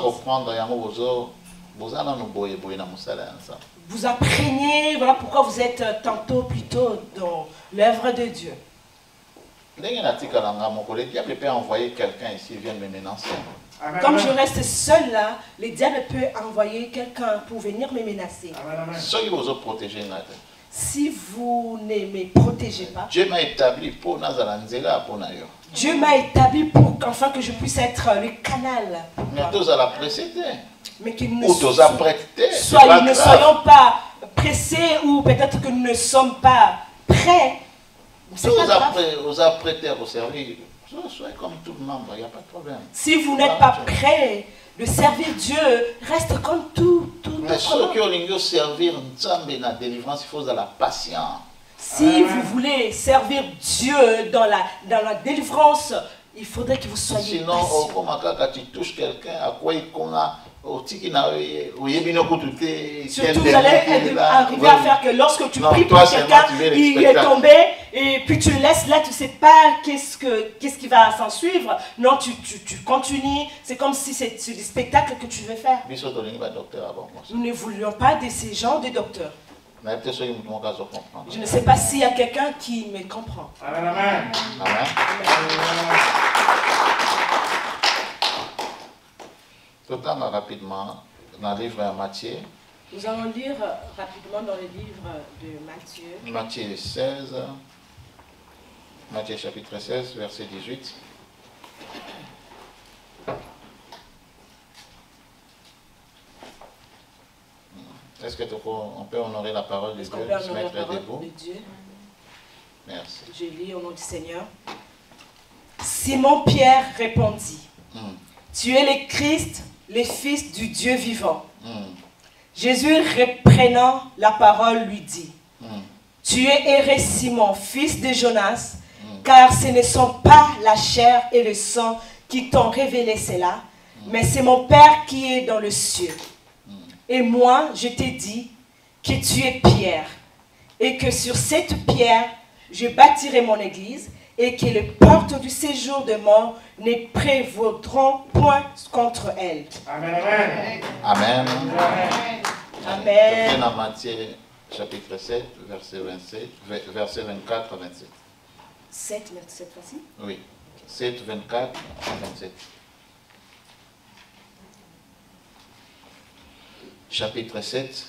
Speaker 1: Vous apprenez, voilà pourquoi vous êtes tantôt plutôt dans l'œuvre de Dieu.
Speaker 2: Le diable peut envoyer quelqu'un ici, vient me menacer.
Speaker 1: Comme je reste seul là, le diable peut envoyer quelqu'un pour venir me menacer. Si vous ne me protégez pas,
Speaker 2: Dieu m'a établi pour
Speaker 1: Dieu m'a établi pour qu'enfin que je puisse être le canal. Mais que nous ne soyons pas pressés ou peut-être que nous ne sommes pas prêts.
Speaker 2: Vous apprêtez à vous servir. Soyez comme tout le monde, il n'y a pas de problème.
Speaker 1: Si vous n'êtes pas prêts de servir Dieu reste comme tout
Speaker 2: mais ceux qui ont servir Nzambe na délivrance, il faut de la patience.
Speaker 1: Si vous voulez servir Dieu dans la délivrance, il faudrait que vous soyez
Speaker 2: sinon, quand tu touches quelqu'un, à quoi il connaît,
Speaker 1: surtout vous allez arriver à faire que lorsque tu pries pour quelqu'un, il est tombé et puis tu le laisses là, tu ne sais pas qu'est-ce qui va s'en suivre. Non, tu continues, c'est comme si c'est des spectacles que tu veux faire. Nous ne voulions pas de ces gens de docteurs. Je ne sais pas s'il y a quelqu'un qui me comprend.
Speaker 2: Amen. Amen. Tout le temps rapidement dans le livre de Matthieu.
Speaker 1: Nous allons lire rapidement dans le livre de Matthieu.
Speaker 2: Matthieu 16. Matthieu chapitre 16, verset 18. Est-ce qu'on peut honorer la parole de Dieu, se mettre debout? Merci.
Speaker 1: Je lis au nom du Seigneur. Simon-Pierre répondit, Tu es le Christ, le Fils du Dieu vivant. Jésus, reprenant la parole, lui dit, Tu es erré Simon, fils de Jonas, car ce ne sont pas la chair et le sang qui t'ont révélé cela, mais c'est mon Père qui est dans le ciel. Et moi, je t'ai dit que tu es Pierre, et que sur cette pierre, je bâtirai mon église, et que les portes du séjour de mort ne prévaudront point contre elle.
Speaker 2: Amen. Amen.
Speaker 1: Amen.
Speaker 2: Dans Matthieu chapitre 7, verset 24 à 27.
Speaker 1: 7, cette fois-ci?
Speaker 2: Oui. 7, 24 à 27. Chapitre 7,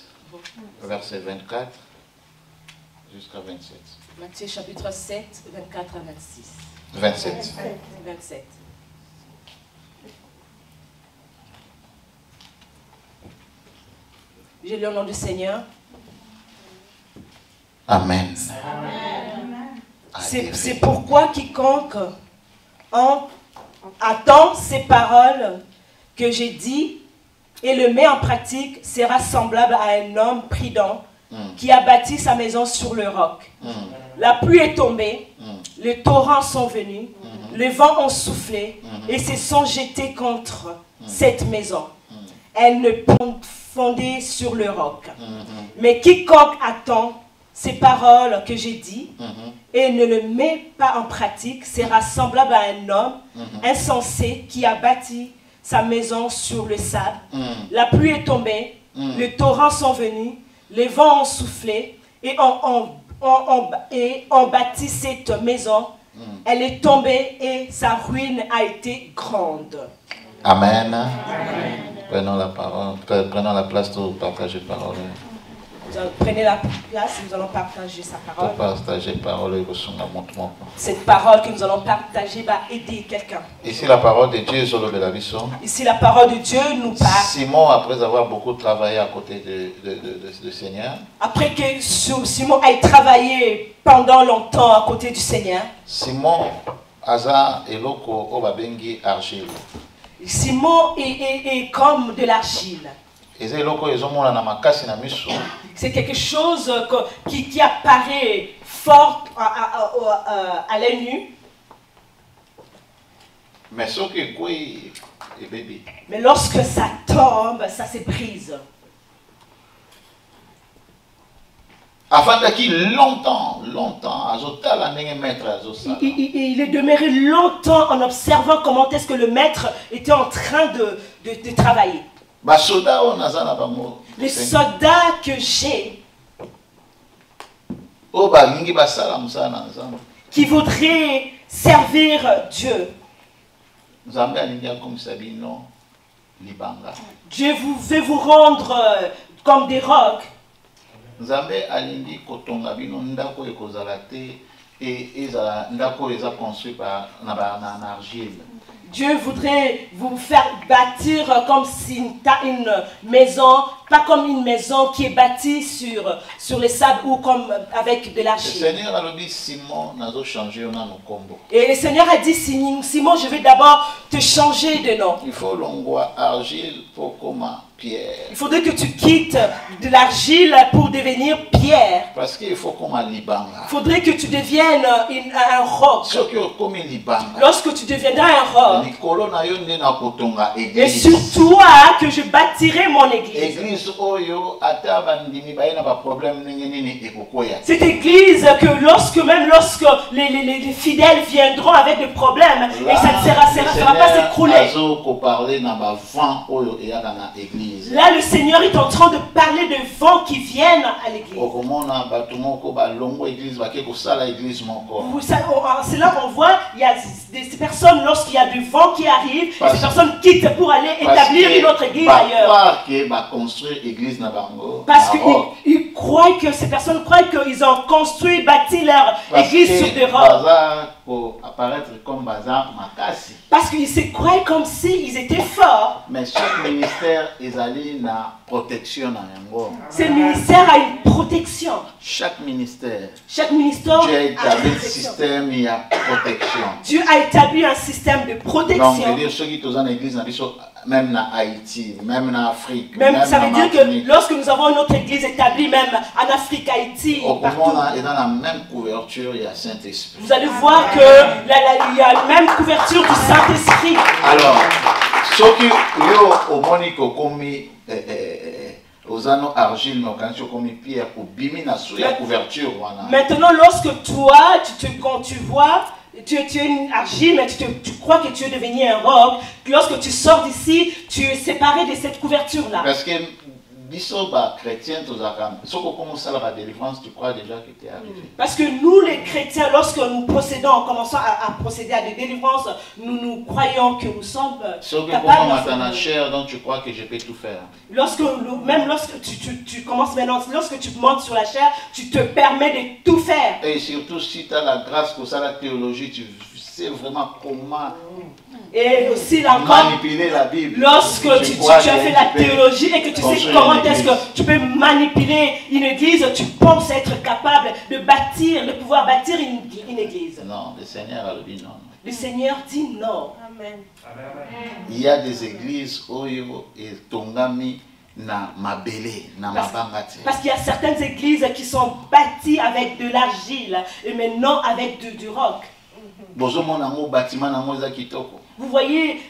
Speaker 2: verset 24 jusqu'à 27.
Speaker 1: Matthieu chapitre 7, 24 à 26.
Speaker 2: 27.
Speaker 1: 27. Je lis au nom du Seigneur.
Speaker 2: Amen.
Speaker 1: C'est pourquoi quiconque attend ces paroles que j'ai dit et le met en pratique sera semblable à un homme prudent qui a bâti sa maison sur le roc. La pluie est tombée, les torrents sont venus, les vents ont soufflé et se sont jetés contre cette maison. Elle ne fondée sur le roc. Mais quiconque attend ces paroles que j'ai dit et ne le met pas en pratique sera semblable à un homme insensé qui a bâti sa maison sur le sable. La pluie est tombée, les torrents sont venus, les vents ont soufflé et ont bâti cette maison. Elle est tombée et sa ruine a été grande.
Speaker 2: Amen. Amen. Prenons la parole, prenons la place pour partager la parole.
Speaker 1: Prenez la place, nous allons partager sa parole.
Speaker 2: Partager parole,
Speaker 1: cette parole que nous allons partager va aider quelqu'un.
Speaker 2: Ici la parole de Dieu sur le Bélavisson.
Speaker 1: Ici la parole de Dieu nous parle.
Speaker 2: Simon, après avoir beaucoup travaillé à côté du Seigneur.
Speaker 1: Après que Simon ait travaillé pendant longtemps à côté du Seigneur.
Speaker 2: Simon Aza eloko obabengi argile.
Speaker 1: Simon est comme de l'argile. C'est quelque chose qui apparaît fort à l'œil nu. Mais lorsque ça tombe, ça se brise.
Speaker 2: Afin qu'il longtemps,
Speaker 1: il est demeuré longtemps en observant comment est-ce que le maître était en train de travailler. Les soldats que j'ai qui voudraient servir Dieu. Dieu veut vous rendre comme des rocs.
Speaker 2: Nzambe alingi kotonga bino ndako ekozala te et ndako eza construit par na argile.
Speaker 1: Dieu voudrait vous faire bâtir comme si une maison, pas comme une maison qui est bâtie sur les sables ou comme avec de l'argile. Et le Seigneur a dit, Simon, je vais d'abord te changer de nom.
Speaker 2: Il faut l'ongwa argile pour comment pierre.
Speaker 1: Il faudrait que tu quittes de l'argile pour devenir pierre.
Speaker 2: Parce qu'il faut comme libanga.
Speaker 1: Il faudrait que tu deviennes un roc. Lorsque tu deviendras un roc, et sur toi que je bâtirai mon église. Cette église que même lorsque les fidèles viendront avec des problèmes, et ça ne sera pas s'écrouler. Là, le Seigneur est en train de parler de vents qui viennent à l'église. C'est là qu'on voit, il y a des personnes, lorsqu'il y a du vent qui arrive, ces personnes quittent pour aller établir une autre église ailleurs. Parce qu'ils croient que ces personnes croient qu'ils ont construit, bâti leur église sur des rocs. Parce qu'ils se croient comme s'ils étaient forts.
Speaker 2: Mais chaque ministère est allé na protection.
Speaker 1: Ce ministère a une protection.
Speaker 2: Chaque ministère.
Speaker 1: Dieu
Speaker 2: a établi un système de protection.
Speaker 1: Dieu a établi un système de protection.
Speaker 2: Donc, ceux qui sont dans l'église, même en Haïti, même en Afrique.
Speaker 1: Même ça veut dire que lorsque nous avons notre église établie, même en Afrique, Haïti, partout,
Speaker 2: et dans la même couverture, il y a Saint-Esprit.
Speaker 1: Vous allez voir qu'il y a la même couverture du Saint-Esprit.
Speaker 2: Alors, ceux qui ont au commis aux anneaux argile, mais quand tu commis pierre pour bimina sous la couverture.
Speaker 1: Maintenant, lorsque toi, quand tu vois, tu es une argile, mais tu crois que tu es devenu un roc. Lorsque tu sors d'ici, tu es séparé de cette couverture-là.
Speaker 2: Parce que chrétiens, si on commence à la délivrance, tu crois déjà que tu es arrivé.
Speaker 1: Parce que nous, les chrétiens, lorsque nous procédons, en commençant à procéder à des délivrances, nous croyons que nous sommes capables
Speaker 2: de chair, donc tu crois que je peux tout faire.
Speaker 1: Même lorsque tu commences maintenant, lorsque tu montes sur la chair, tu te permets de tout faire.
Speaker 2: Et surtout si tu as la grâce pour ça, la théologie, tu sais vraiment comment
Speaker 1: et aussi là encore,
Speaker 2: manipuler la Bible.
Speaker 1: Lorsque tu as fait la théologie et que tu sais comment est-ce que tu peux manipuler une église, tu penses être capable de bâtir, de pouvoir bâtir une église.
Speaker 2: Non, le Seigneur a dit non.
Speaker 1: Le Seigneur dit non.
Speaker 3: Amen.
Speaker 2: Il y a des églises Oyo et Tongami na mabele, na mabangati.
Speaker 1: Parce qu'il y a certaines églises qui sont bâties avec de l'argile et maintenant avec du roc. Vous voyez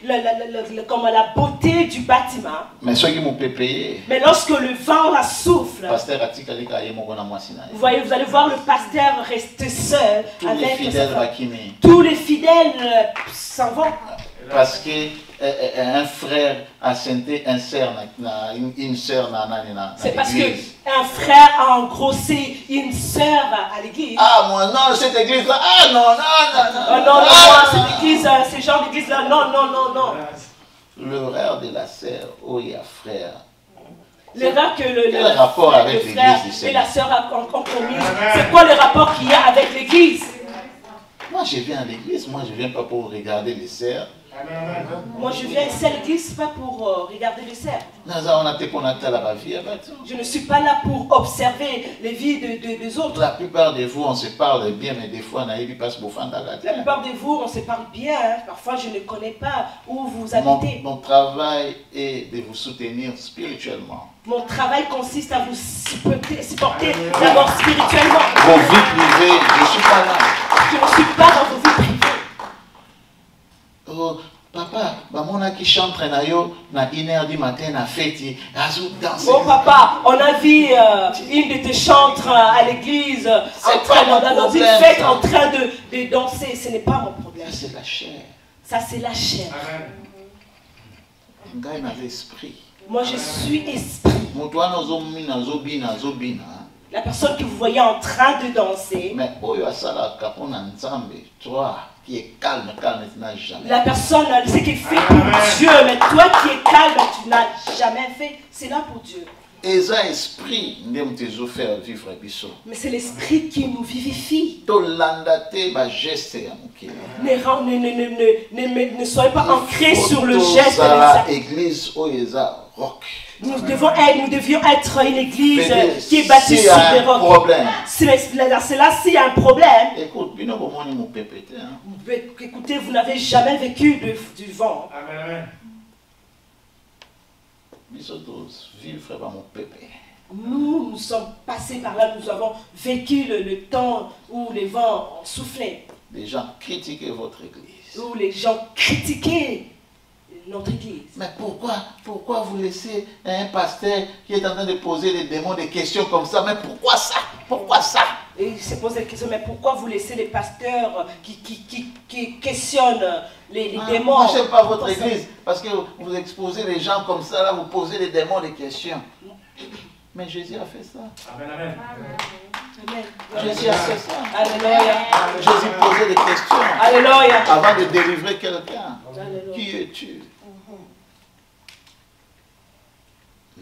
Speaker 1: comme la beauté du bâtiment.
Speaker 2: Mais ceux qui m'ont payé.
Speaker 1: Mais lorsque le vent souffle, vous voyez, vous allez voir le pasteur rester seul. Tous les fidèles s'en vont.
Speaker 2: Parce que un frère a senté une sœur
Speaker 1: c'est parce qu'un frère a engrossé une sœur à l'église.
Speaker 2: Ah, moi non, cette église-là, ah non, non,
Speaker 1: non, cette église, ce genre d'église-là, non.
Speaker 2: L'erreur de la sœur, oh, il y a frère.
Speaker 1: L'erreur que
Speaker 2: le rapport avec l'église
Speaker 1: et la sœur ont commis, c'est quoi le rapport qu'il y a avec l'église?
Speaker 2: Moi, je viens à l'église, moi, je ne viens pas pour regarder les sœurs.
Speaker 1: Moi, je viens ici à l'église, pas pour regarder les sœurs. Je ne suis pas là pour observer les vies des autres.
Speaker 2: La plupart de vous, on se parle bien, mais des fois, on a eu pas ce
Speaker 1: La plupart de vous, on se parle bien. Hein. Parfois, je ne connais pas où vous habitez.
Speaker 2: Mon travail est de vous soutenir spirituellement.
Speaker 1: Mon travail consiste à vous supporter d'abord spirituellement.
Speaker 2: Vos vies privées, je ne suis pas là.
Speaker 1: Je ne suis pas dans vos vies privées.
Speaker 2: Oh, papa, maman qui chante na 1h du matin na fête,
Speaker 1: bon papa, on a vu une de tes chantres à l'église dans une fête en train de danser. Ce n'est pas mon problème.
Speaker 2: Ça c'est la chair.
Speaker 1: Ça c'est la chair.
Speaker 2: Un gars avait esprit.
Speaker 1: Moi je suis esprit. La personne que vous voyez en train de danser.
Speaker 2: Mais toi qui es calme, tu n'as jamais.
Speaker 1: La personne, ce qu'il fait pour Dieu, mais toi qui es calme, tu n'as jamais fait. C'est là pour Dieu.
Speaker 2: Mais
Speaker 1: c'est l'esprit qui nous vivifie. Ne soyez pas ancrés sur le geste Nous devions être une église qui est bâtie sur des rocs. C'est là s'il y a un problème. Écoutez, vous n'avez jamais vécu du vent.
Speaker 3: Amen.
Speaker 1: Nous sommes passés par là, nous avons vécu le temps où les vents soufflaient.
Speaker 2: Les gens critiquaient votre église.
Speaker 1: Où les gens critiquaient notre église.
Speaker 2: Mais pourquoi vous laissez un pasteur qui est en train de poser des démons des questions comme ça? Mais pourquoi ça? Pourquoi ça?
Speaker 1: Et il se pose la question, mais pourquoi vous laissez les pasteurs qui questionnent les démons?
Speaker 2: Moi, je n'aime pas votre église parce que vous exposez les gens comme ça, là, vous posez les démons des questions. Mais Jésus a fait ça.
Speaker 3: Amen, amen.
Speaker 1: Amen.
Speaker 2: Jésus a fait ça.
Speaker 1: Alléluia.
Speaker 2: Jésus posait des questions.
Speaker 1: Alléluia.
Speaker 2: Avant de délivrer quelqu'un. Qui es-tu?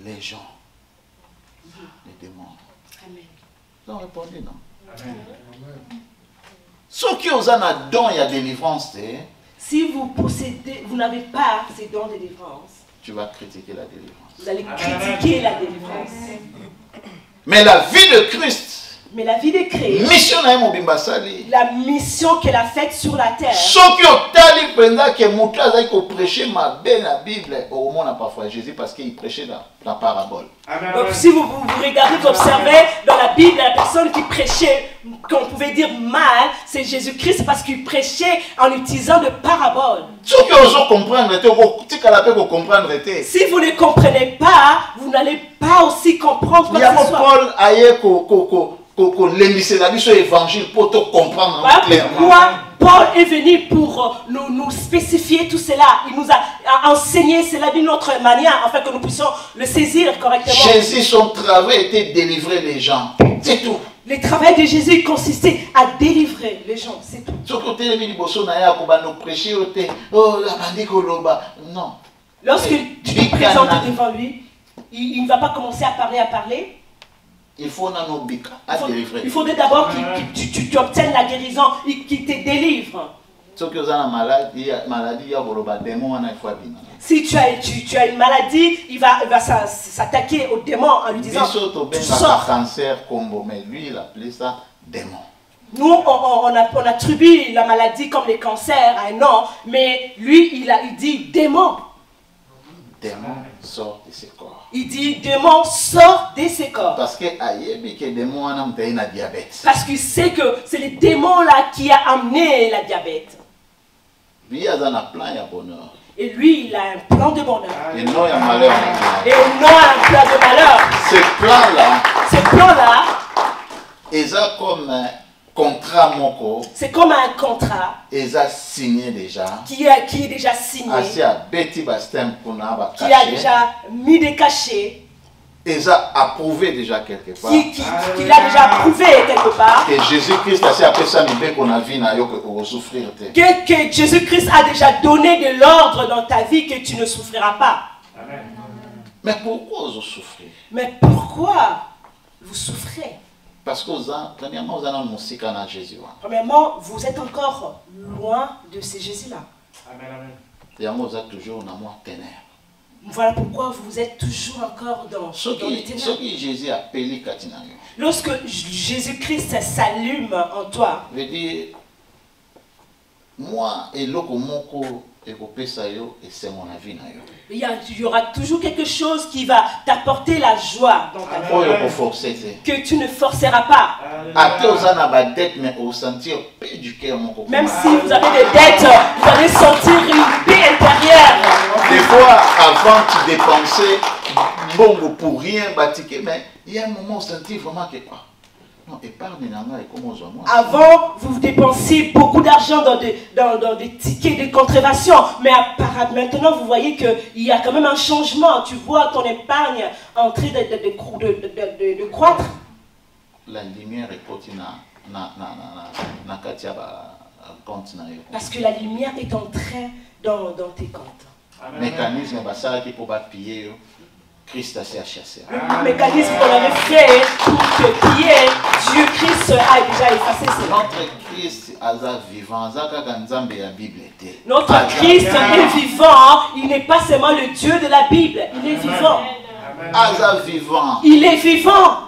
Speaker 2: Les gens, les démons.
Speaker 1: Amen.
Speaker 2: Ils ont répondu non.
Speaker 3: Amen.
Speaker 2: Ceux qui ont un don et la délivrance,
Speaker 1: si vous possédez, vous n'avez pas ces dons de délivrance,
Speaker 2: tu vas critiquer la délivrance.
Speaker 1: Vous allez critiquer la délivrance.
Speaker 2: Mais la vie de Christ,
Speaker 1: mais la vie de Christ,
Speaker 2: la
Speaker 1: mission qu'elle a faite sur la terre.
Speaker 2: Ceux qui ont tali pendant que Moussa a prêché ma belle la Bible, au moins parfois Jésus parce qu'il prêchait la parabole.
Speaker 1: Donc si vous regardez, vous observez dans la Bible la personne qui prêchait, qu'on pouvait dire mal, c'est Jésus-Christ parce qu'il prêchait en utilisant de paraboles.
Speaker 2: Ceux qui osent comprendre,
Speaker 1: si vous ne comprenez pas, vous n'allez pas aussi comprendre quoi que ce soit.
Speaker 2: Paul aille évangile pour te comprendre clairement.
Speaker 1: Pourquoi Paul est venu pour nous spécifier tout cela. Il nous a enseigné cela d'une autre manière afin que nous puissions le saisir correctement.
Speaker 2: Jésus, son travail était de délivrer les gens. C'est tout.
Speaker 1: Le travail de Jésus consistait à délivrer les gens, c'est tout.
Speaker 2: Non.
Speaker 1: Lorsque tu te présentes devant lui, il ne va pas commencer à parler.
Speaker 2: Il faut délivrer.
Speaker 1: Il faudrait d'abord que tu obtiennes la guérison, qu'il te délivre. Si tu as une maladie, il va s'attaquer au démon en lui disant tu sors.
Speaker 2: Mais lui, il appelait ça démon.
Speaker 1: Nous, on attribue la maladie comme le cancer à un nom, mais lui, il dit démon.
Speaker 2: Démon sort de ses corps.
Speaker 1: Il dit démon sort de ses corps.
Speaker 2: Parce qu'il
Speaker 1: sait que c'est le démon là qui a amené la diabète. Et lui, il a un plan de bonheur.
Speaker 2: Et non un malheur.
Speaker 1: Et non un plan de malheur.
Speaker 2: Ce
Speaker 1: plan-là,
Speaker 2: ils ont comme un contrat moko.
Speaker 1: C'est comme un contrat.
Speaker 2: Ils ont signé déjà.
Speaker 1: Qui est déjà signé. Qui a déjà mis des cachets.
Speaker 2: Ils ont approuvé déjà quelque part.
Speaker 1: Qu'il a déjà approuvé quelque part.
Speaker 2: Que Jésus-Christ a appelé ça qu'on a vu que souffrir.
Speaker 1: Que Jésus-Christ a déjà donné de l'ordre dans ta vie que tu ne souffriras pas.
Speaker 3: Amen.
Speaker 2: Mais pourquoi vous souffrez?
Speaker 1: Mais pourquoi vous souffrez?
Speaker 2: Parce que premièrement, vous avez Jésus.
Speaker 1: Premièrement, vous êtes encore loin de ce Jésus-là.
Speaker 3: Amen, amen.
Speaker 2: Et vous êtes toujours dans mon ténèbres.
Speaker 1: Voilà pourquoi vous êtes toujours encore dans les ténèbres.
Speaker 2: Jésus a appelé.
Speaker 1: Lorsque Jésus-Christ s'allume en toi,
Speaker 2: veut dire, moi et l'oko et c'est mon avis.
Speaker 1: il y aura toujours quelque chose qui va t'apporter la joie dans ta vie. Que tu ne forceras pas. Même si vous avez des dettes, vous allez sentir une paix intérieure.
Speaker 2: Des fois, avant tu dépensais bon pour rien, mais il y a un moment où tu sentis vraiment que quoi. Non,
Speaker 1: avant, vous dépensiez beaucoup d'argent dans des tickets de contravention, mais maintenant, vous voyez qu'il y a quand même un changement. Tu vois ton épargne en train de croître.
Speaker 2: La lumière est
Speaker 1: parce que la lumière est entrée dans tes comptes.
Speaker 2: Mécanisme qui pour piller. Christ a chassé.
Speaker 1: Le mécanisme qu'on avait fait pour que Dieu Christ a déjà effacé cela.
Speaker 2: Notre Christ est vivant.
Speaker 1: Notre Christ est vivant. Il n'est pas seulement le Dieu de la Bible. Il est vivant.
Speaker 2: Vivant.
Speaker 1: Il est vivant.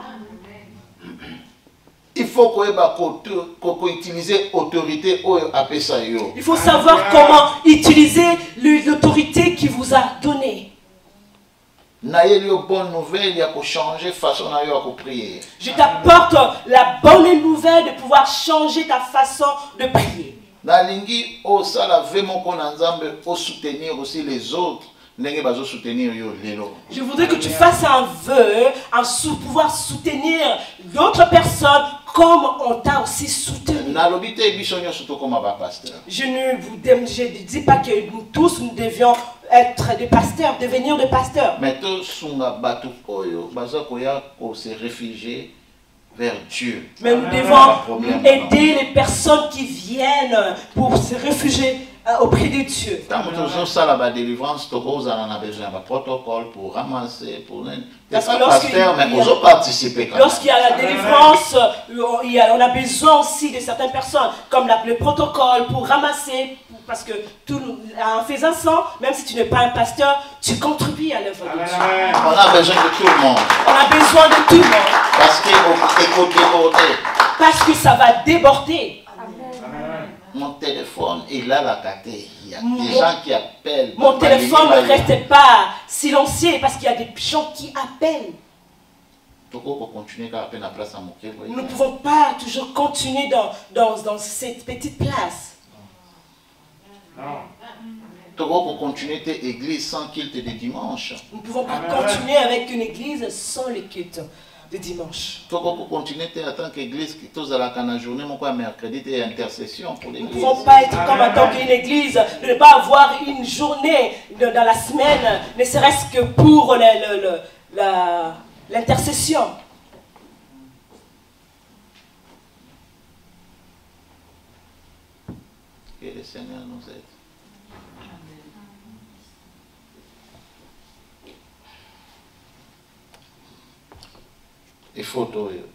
Speaker 2: Il faut qu'on utilise l'autorité.
Speaker 1: Il faut savoir comment utiliser l'autorité qu'il vous a donnée.
Speaker 2: Bonne nouvelle, il y a pour changer façon de prier.
Speaker 1: Je t'apporte la bonne nouvelle de pouvoir changer ta façon de prier.
Speaker 2: Nalingi o sala vraiment qu'on ensemble au soutenir aussi les autres.
Speaker 1: Je voudrais que tu fasses un vœu, pouvoir soutenir d'autres personnes comme on t'a aussi soutenu. Je ne dis pas que nous tous nous devions être des pasteurs, devenir des pasteurs.
Speaker 2: Mais tous se réfugier vers Dieu.
Speaker 1: Mais nous devons aider les personnes qui viennent pour se réfugier auprès de Dieu.
Speaker 2: Quand nous avons la délivrance, nous avons besoin d'un protocole pour ramasser, pour participer.
Speaker 1: Lorsqu'il y a la délivrance, on a besoin aussi de certaines personnes, comme le protocole pour ramasser, parce que en faisant ça, même si tu n'es pas un pasteur, tu contribues à l'œuvre de Dieu.
Speaker 2: On a besoin de tout le monde.
Speaker 1: On a besoin de tout le monde. Parce que ça va déborder.
Speaker 2: Mon téléphone, il a la caté. Il y a des gens qui appellent.
Speaker 1: Mon téléphone ne reste pas silencieux parce qu'il y a des gens qui appellent. Nous ne pouvons pas toujours continuer dans cette petite place.
Speaker 2: Nous pouvons continuer l'église sans culte de dimanche.
Speaker 1: Nous ne pouvons pas continuer avec une église sans le culte de dimanche.
Speaker 2: Nous pouvons continuer en tant qu'église qui tous à la journée, mercredi et intercession pour l'église.
Speaker 1: Nous ne pouvons pas être comme en tant qu'une église, de ne pas avoir une journée dans la semaine, ne serait-ce que pour l'intercession.
Speaker 2: Que le Seigneur nous aide. Il faut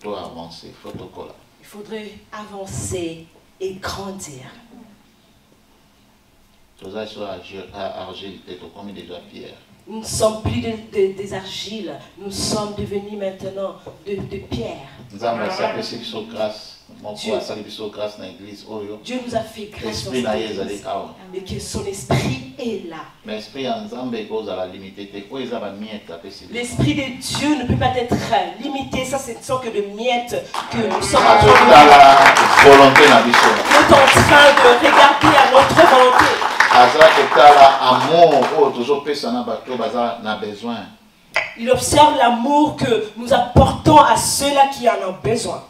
Speaker 2: avancer,
Speaker 1: il faudrait avancer et grandir. Nous ne sommes plus des argiles, nous sommes devenus maintenant de pierre. Dieu nous a fait grâce et que son esprit est là. L'esprit de Dieu ne peut pas être limité, ça ce ne sont que des miettes que nous sommes en train de regarder à notre volonté. Il observe l'amour que nous apportons à ceux-là qui en ont besoin.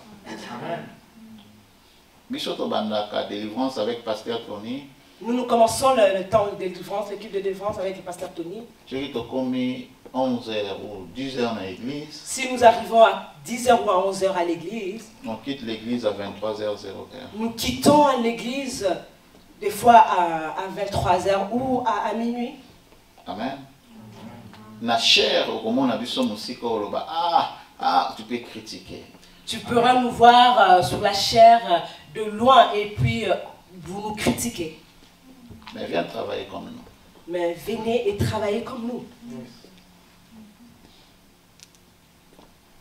Speaker 2: Délivrance avec Pasteur Tony.
Speaker 1: Nous commençons le temps de délivrance, l'équipe de délivrance avec le Pasteur Tony.
Speaker 2: J'ai 11h ou 10h à l'église.
Speaker 1: Si nous arrivons à 10h ou à 11h à l'église,
Speaker 2: on quitte l'église à 23h00.
Speaker 1: Nous quittons l'église des fois à 23h ou à minuit.
Speaker 2: Amen. Na chair, comment on a vu son musique, tu peux critiquer.
Speaker 1: Tu pourras nous voir sur la chair de loin et puis vous nous critiquez.
Speaker 2: Mais viens travailler comme nous.
Speaker 1: Mais venez et travaillez comme nous.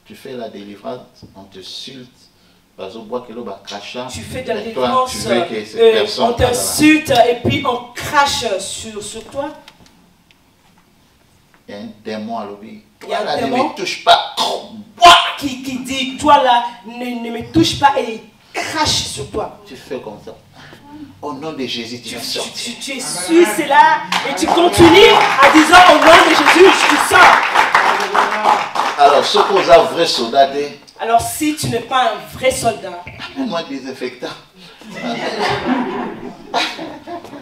Speaker 2: Tu fais la délivrance, on te sulte.
Speaker 1: Tu fais de la délivrance, on t'insulte et puis on crache sur toi.
Speaker 2: Il y a un démon à l'objet.
Speaker 1: Il y a un démon
Speaker 2: ne me touche pas.
Speaker 1: Qui dit, toi là, ne me touche pas et crache sur toi.
Speaker 2: Tu fais comme ça. Au nom de Jésus, tu es sorti.
Speaker 1: Tu essuies cela et tu continues en disant au nom de Jésus, tu sors.
Speaker 2: Alors, ce qu'on a un vrai soldat.
Speaker 1: Alors, si tu n'es pas un vrai soldat,
Speaker 2: moi désinfectant.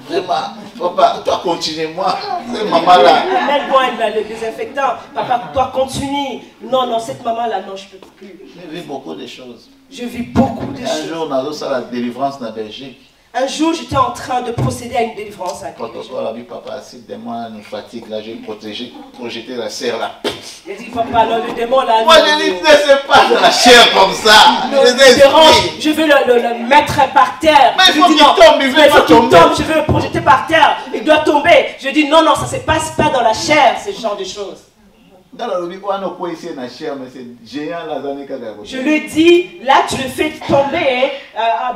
Speaker 2: Vraiment, papa, toi continue, moi, cette maman-là.
Speaker 1: Amène-moi le désinfectant. Papa, toi continue. Non, cette maman-là, non, je ne peux plus.
Speaker 2: Je vis beaucoup de choses.
Speaker 1: Je vis beaucoup de choses.
Speaker 2: Un jour, on a reçu la délivrance dans la Belgique.
Speaker 1: Un jour, j'étais en train de procéder à une délivrance.
Speaker 2: Quand on vu papa, si le démon nous fatigue, là, j'ai projeté la chair là.
Speaker 1: Il dit, papa, non, le démon là.
Speaker 2: Moi, je dis, c'est pas de la chair comme ça.
Speaker 1: Je veux le mettre par terre.
Speaker 2: Mais il faut qu'il tombe, il veut pas tomber.
Speaker 1: Je veux le projeter par terre. Il doit tomber. Je dis, non, non, ça ne se passe pas dans la chair, ce genre de choses. Je lui dis, là tu le fais tomber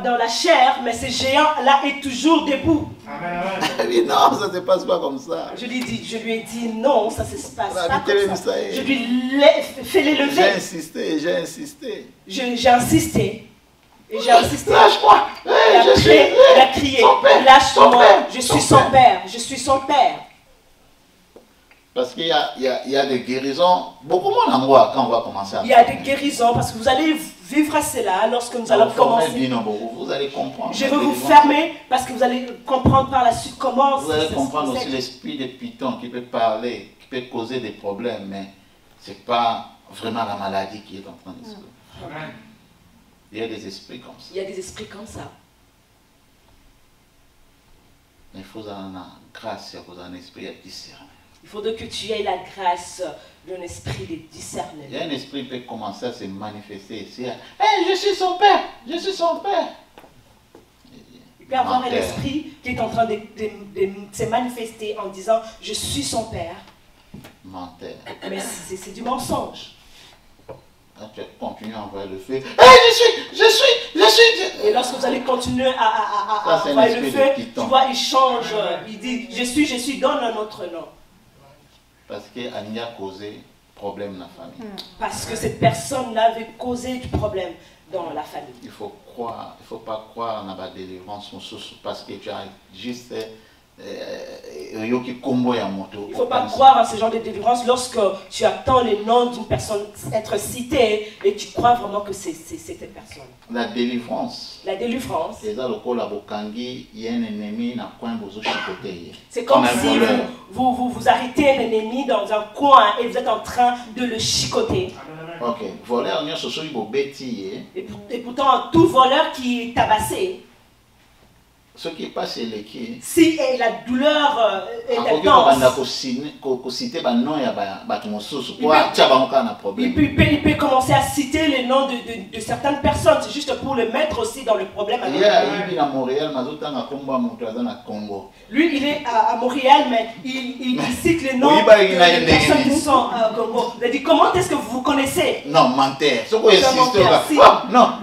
Speaker 1: dans la chair, mais ce géant-là est toujours debout.
Speaker 2: Amen. Non, ça ne se passe pas comme ça.
Speaker 1: Je lui ai dit, non, ça ne se passe pas comme ça. Je lui fais l'élever.
Speaker 2: J'ai insisté, j'ai insisté.
Speaker 1: J'ai insisté. Et j'ai insisté.
Speaker 2: Lâche-moi.
Speaker 1: Il a crié, lâche-moi, je suis son père, je suis son père.
Speaker 2: Parce qu'il y a des guérisons, beaucoup moins en voit quand on va commencer à...
Speaker 1: Il y a des guérisons parce que vous allez vivre à cela lorsque nous allons commencer.
Speaker 2: Vous allez comprendre.
Speaker 1: Je veux vous fermer parce que vous allez comprendre par la suite comment...
Speaker 2: Vous allez comprendre aussi l'esprit des pitons qui peut parler, qui peut causer des problèmes, mais ce n'est pas vraiment la maladie qui est en train de se faire. Il y a des esprits comme ça.
Speaker 1: Il y a des esprits comme ça.
Speaker 2: Il faut avoir grâce, il faut avoir un esprit à discerner.
Speaker 1: Il faudrait que tu aies la grâce d'un esprit de discernement.
Speaker 2: Il y a un esprit qui peut commencer à se manifester ici. Hey, je suis son père, je suis son père.
Speaker 1: Il peut y avoir un esprit qui est en train de se manifester en disant je suis son père.
Speaker 2: Menteur.
Speaker 1: Mais c'est du mensonge.
Speaker 2: Quand tu continues à envoyer le feu, hey, je suis.
Speaker 1: Et lorsque vous allez continuer à envoyer le feu, tu vois, il change. Il dit je suis, donne un autre nom.
Speaker 2: Parce qu'il y a causé problème dans la famille.
Speaker 1: Parce que cette personne-là avait causé du problème dans la famille.
Speaker 2: Il faut pas croire dans la délivrance parce que tu as juste il ne
Speaker 1: faut pas croire à ce genre de délivrance lorsque tu attends le nom d'une personne être citée et tu crois vraiment que c'est cette personne.
Speaker 2: La délivrance.
Speaker 1: La délivrance. C'est comme si vous arrêtez un ennemi dans un coin et vous êtes en train de le chicoter.
Speaker 2: Ok. Voleur,
Speaker 1: et pourtant, tout voleur qui est tabassé,
Speaker 2: ce qui passe chez l'équipe.
Speaker 1: Si la douleur est intense, il peut commencer à citer les noms de certaines personnes. C'est juste pour le mettre aussi dans le problème. Lui, il est à Montréal, mais il cite les noms des personnes qui sont à Congo. Il dit, comment est-ce que vous vous connaissez?
Speaker 2: Non, menteur. Non.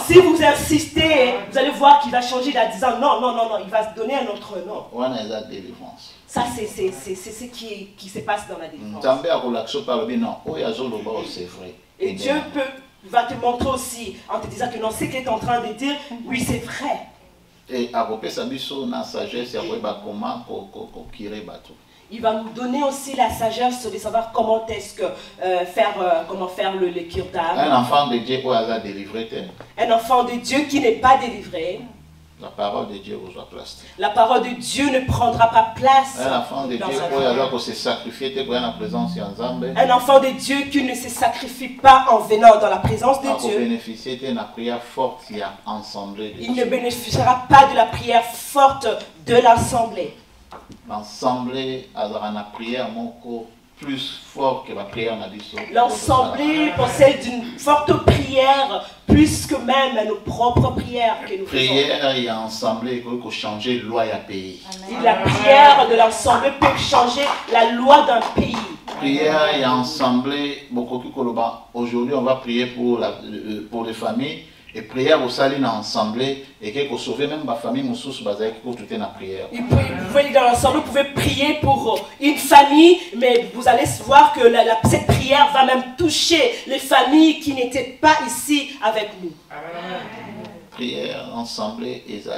Speaker 1: Si vous insistez, vous allez voir qu'il va changer en disant non, il va se donner un autre nom. Ça, c'est ce qui se passe dans la délivrance. Et Dieu va te montrer aussi en te disant que non, ce qu'il est en train de dire, oui, c'est vrai.
Speaker 2: Et
Speaker 1: il va nous donner aussi la sagesse de savoir comment est-ce que faire le cure d'âme.
Speaker 2: Un enfant de Dieu qui a délivré.
Speaker 1: Un enfant de Dieu qui n'est pas délivré.
Speaker 2: La parole de Dieu vous place.
Speaker 1: La parole de Dieu ne prendra pas place.
Speaker 2: Un enfant de Dieu qui se sacrifie dans la présence de Dieu.
Speaker 1: Un enfant de Dieu qui ne se sacrifie pas en venant dans la présence de Dieu. Il ne bénéficiera pas de la prière forte de l'assemblée.
Speaker 2: L'assemblée a une prière plus forte que la prière.
Speaker 1: L'assemblée possède une forte prière plus que même nos propres prières que nous faisons.
Speaker 2: Prière et assemblée peut changer loi et pays.
Speaker 1: La prière de l'assemblée peut changer la loi d'un pays.
Speaker 2: Prière et assemblée, aujourd'hui on va prier pour les familles. Et prière au salut dans l'assemblée et que vous sauvez même ma famille, mon sous basé pour tout est dans la prière.
Speaker 1: Vous pouvez dans l'ensemble, vous pouvez prier pour une famille, mais vous allez voir que cette prière va même toucher les familles qui n'étaient pas ici avec nous.
Speaker 2: Prière l'assemblée est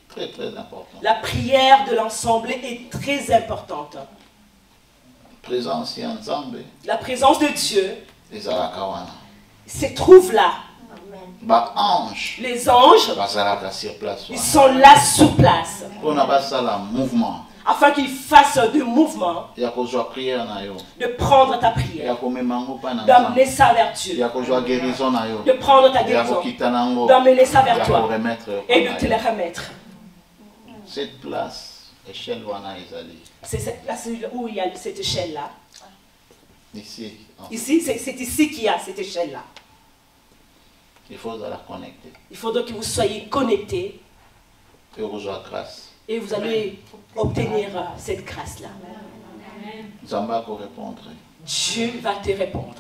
Speaker 2: très très importante.
Speaker 1: La prière de l'assemblée est très importante.
Speaker 2: Présence et ensemble.
Speaker 1: La présence de Dieu
Speaker 2: se
Speaker 1: trouve là. Les anges, ils sont là sur place. Afin qu'ils fassent du mouvement, de prendre ta prière, d'amener ça vers Dieu, de prendre ta guérison, d'amener ça vers toi et de te les remettre.
Speaker 2: Cette place, échelle wana ezali.
Speaker 1: C'est cette place où il y a cette échelle-là.
Speaker 2: Ici.
Speaker 1: Ici, c'est ici qu'il y a cette échelle-là.
Speaker 2: Il faut la connecter.
Speaker 1: Il faudra que vous soyez connectés.
Speaker 2: Et vous aurez grâce.
Speaker 1: Et vous allez obtenir cette grâce-là.
Speaker 2: Zamba va répondre.
Speaker 1: Dieu va te répondre.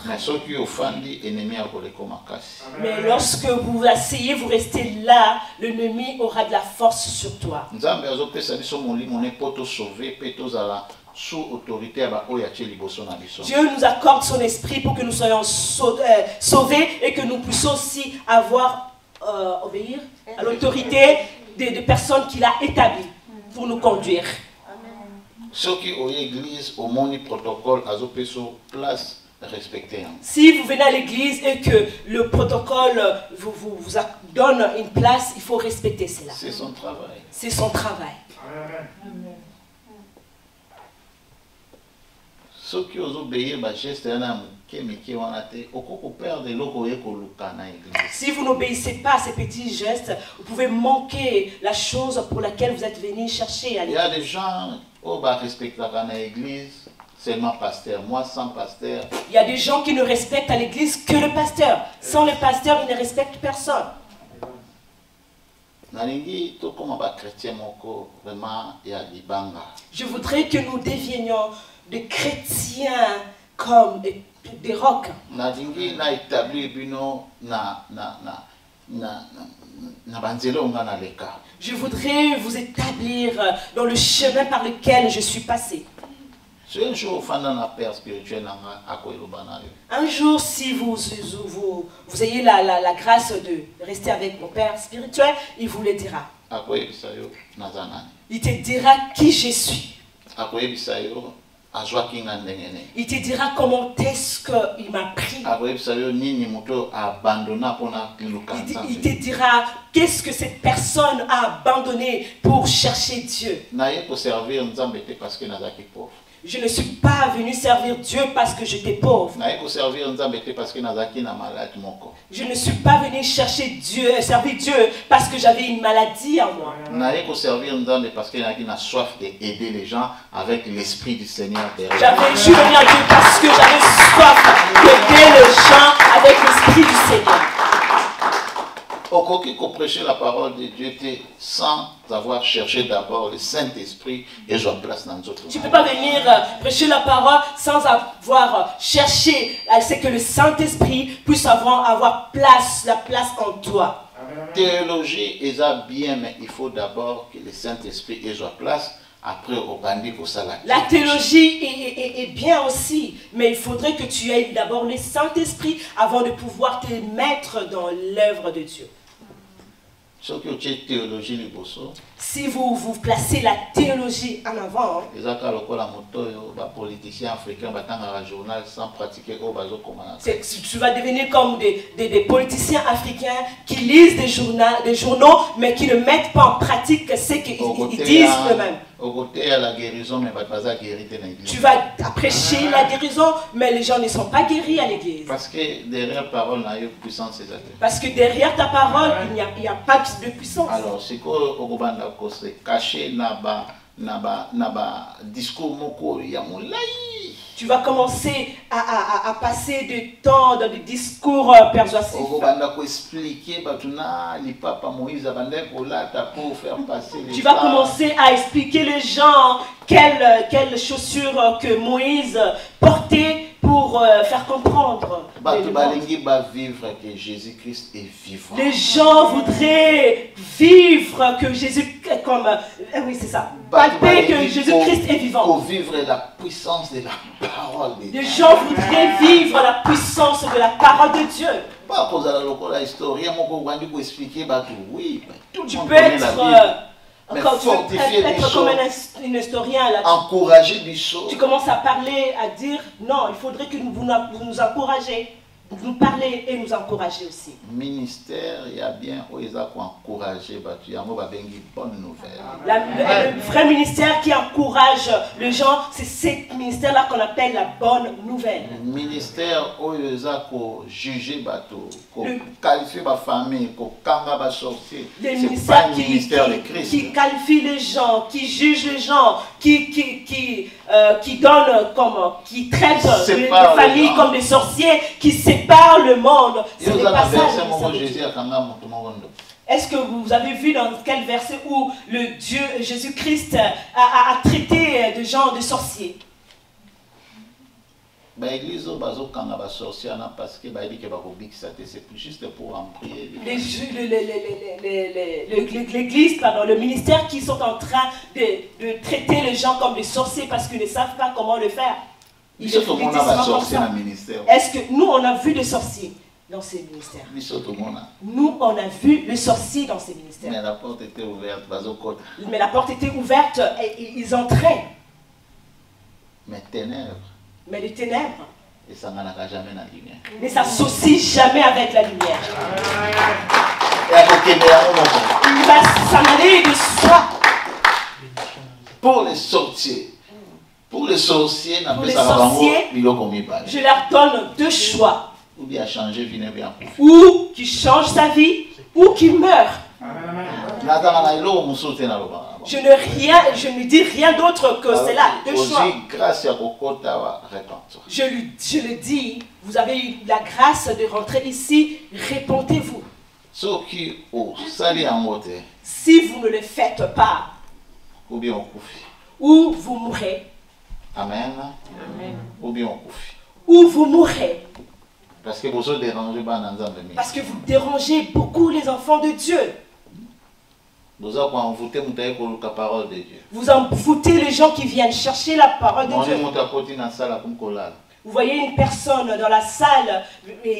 Speaker 1: Mais lorsque vous asseyez, vous restez là, l'ennemi aura de la force sur toi. Dieu nous accorde son esprit pour que nous soyons sauvés et que nous puissions aussi avoir, obéir à l'autorité de personnes qu'il a établies pour nous conduire.
Speaker 2: Ceux qui ont l'église au monde protocole à place respectée.
Speaker 1: Si vous venez à l'église et que le protocole vous donne une place, il faut respecter cela.
Speaker 2: C'est son travail.
Speaker 1: C'est son travail.
Speaker 2: Amen. Ceux qui ont obéi à geste
Speaker 1: si vous n'obéissez pas à ces petits gestes, vous pouvez manquer la chose pour laquelle vous êtes venu chercher à l'église.
Speaker 2: Il y a des gens qui respectent l'église, seulement pasteur. Moi, sans pasteur.
Speaker 1: Il y a des gens qui ne respectent à l'église que le pasteur. Sans le pasteur, ils ne respectent personne. Je voudrais que nous devenions des chrétiens comme des rocs. Je voudrais vous établir dans le chemin par lequel je suis passé. Un jour, si vous ayez la grâce de rester avec mon Père spirituel, il vous le dira. Il te dira qui je suis. Il te dira comment est-ce qu'il m'a pris. Il te dira qu'est-ce que cette personne a abandonné pour chercher Dieu. Je ne suis pas venu servir Dieu parce que j'étais pauvre. Je ne suis pas venu chercher Dieu, servir Dieu parce que j'avais une maladie en moi. Je suis venu à Dieu parce que j'avais soif d'aider les gens avec l'esprit du Seigneur.
Speaker 2: Prêcher la parole de Dieu sans avoir cherché d'abord le Saint-Esprit et sa place dans notre vie.
Speaker 1: Tu ne peux pas venir prêcher la parole sans avoir cherché à ce que le Saint-Esprit puisse avoir la place en toi.
Speaker 2: Théologie est bien, mais il faut d'abord que le Saint-Esprit ait sa place. Après,
Speaker 1: la théologie est bien aussi, mais il faudrait que tu aies d'abord le Saint-Esprit avant de pouvoir te mettre dans l'œuvre de Dieu. Si vous placez la théologie en avant, tu vas devenir comme des politiciens africains qui lisent des journaux, mais qui ne mettent pas en pratique ce qu'ils disent eux-mêmes. Tu vas prêcher la guérison, mais les gens ne sont pas guéris à l'église.
Speaker 2: Parce que derrière parole, il y a puissance.
Speaker 1: Parce que derrière ta parole, il n'y a pas de puissance.
Speaker 2: Alors, c'est quoi se cacher naba discours moko ya molai.
Speaker 1: Tu vas commencer à passer du temps dans des discours persuasifs. Tu vas commencer à expliquer les gens quelles chaussures que Moïse portait pour faire comprendre.
Speaker 2: Que Jésus-Christ est vivant.
Speaker 1: Les gens voudraient vivre que Jésus comme oui c'est ça. Palper que Jésus-Christ est vivant.
Speaker 2: Pour vivre la puissance de la parole de Dieu.
Speaker 1: Les gens voudraient vivre la puissance de la parole de Dieu.
Speaker 2: Pas pour la historien,
Speaker 1: tu peux être quand tu veux être comme un historien là,
Speaker 2: encourager des choses.
Speaker 1: Tu commences à parler, à dire non, il faudrait que vous nous encouragiez. nous parler et nous encourager aussi.
Speaker 2: Ministère, il y a bien où ils ont encouragé, il y a une bonne nouvelle.
Speaker 1: Le vrai ministère qui encourage les gens, c'est ce ministère-là qu'on appelle la bonne nouvelle.
Speaker 2: Ministère où ils ont jugé, qualifié ma famille, sorcier. C'est pas un ministère de Christ.
Speaker 1: Qui qualifie les gens, qui juge les gens, qui donne comment, qui traite les familles comme des sorciers, qui sépare le monde. Ce n'est pas ça. Est-ce que vous avez vu dans quel verset où le Dieu Jésus-Christ a traité de gens de sorciers?
Speaker 2: L'église parce que c'est plus juste pour en prier.
Speaker 1: L'église, pardon, le ministère qui sont en train de traiter les gens comme des sorciers parce qu'ils ne savent pas comment le faire.
Speaker 2: Est-ce
Speaker 1: que nous on a vu des sorciers dans ces ministères? Nous on a vu les sorciers dans ces ministères.
Speaker 2: Mais la porte était ouverte.
Speaker 1: Mais la porte était ouverte et ils entraient.
Speaker 2: Mais ténèbres.
Speaker 1: Mais les ténèbres
Speaker 2: ne
Speaker 1: s'associent jamais avec la lumière. Il va s'en aller de soi.
Speaker 2: Pour les sorciers,
Speaker 1: je leur donne deux choix.
Speaker 2: Ou bien changer,
Speaker 1: ou qui change sa vie, ou qui meurt. Je ne dis rien d'autre que cela. Deux choix. Je le dis, vous avez eu la grâce de rentrer ici, répondez-vous. Si vous ne le faites pas, ou vous mourrez.
Speaker 2: Amen.
Speaker 1: Ou vous mourrez.
Speaker 2: Parce que vous
Speaker 1: dérangez beaucoup les enfants de Dieu.
Speaker 2: Vous envoûtez
Speaker 1: les gens qui viennent chercher la parole de Dieu. Vous voyez une personne dans la salle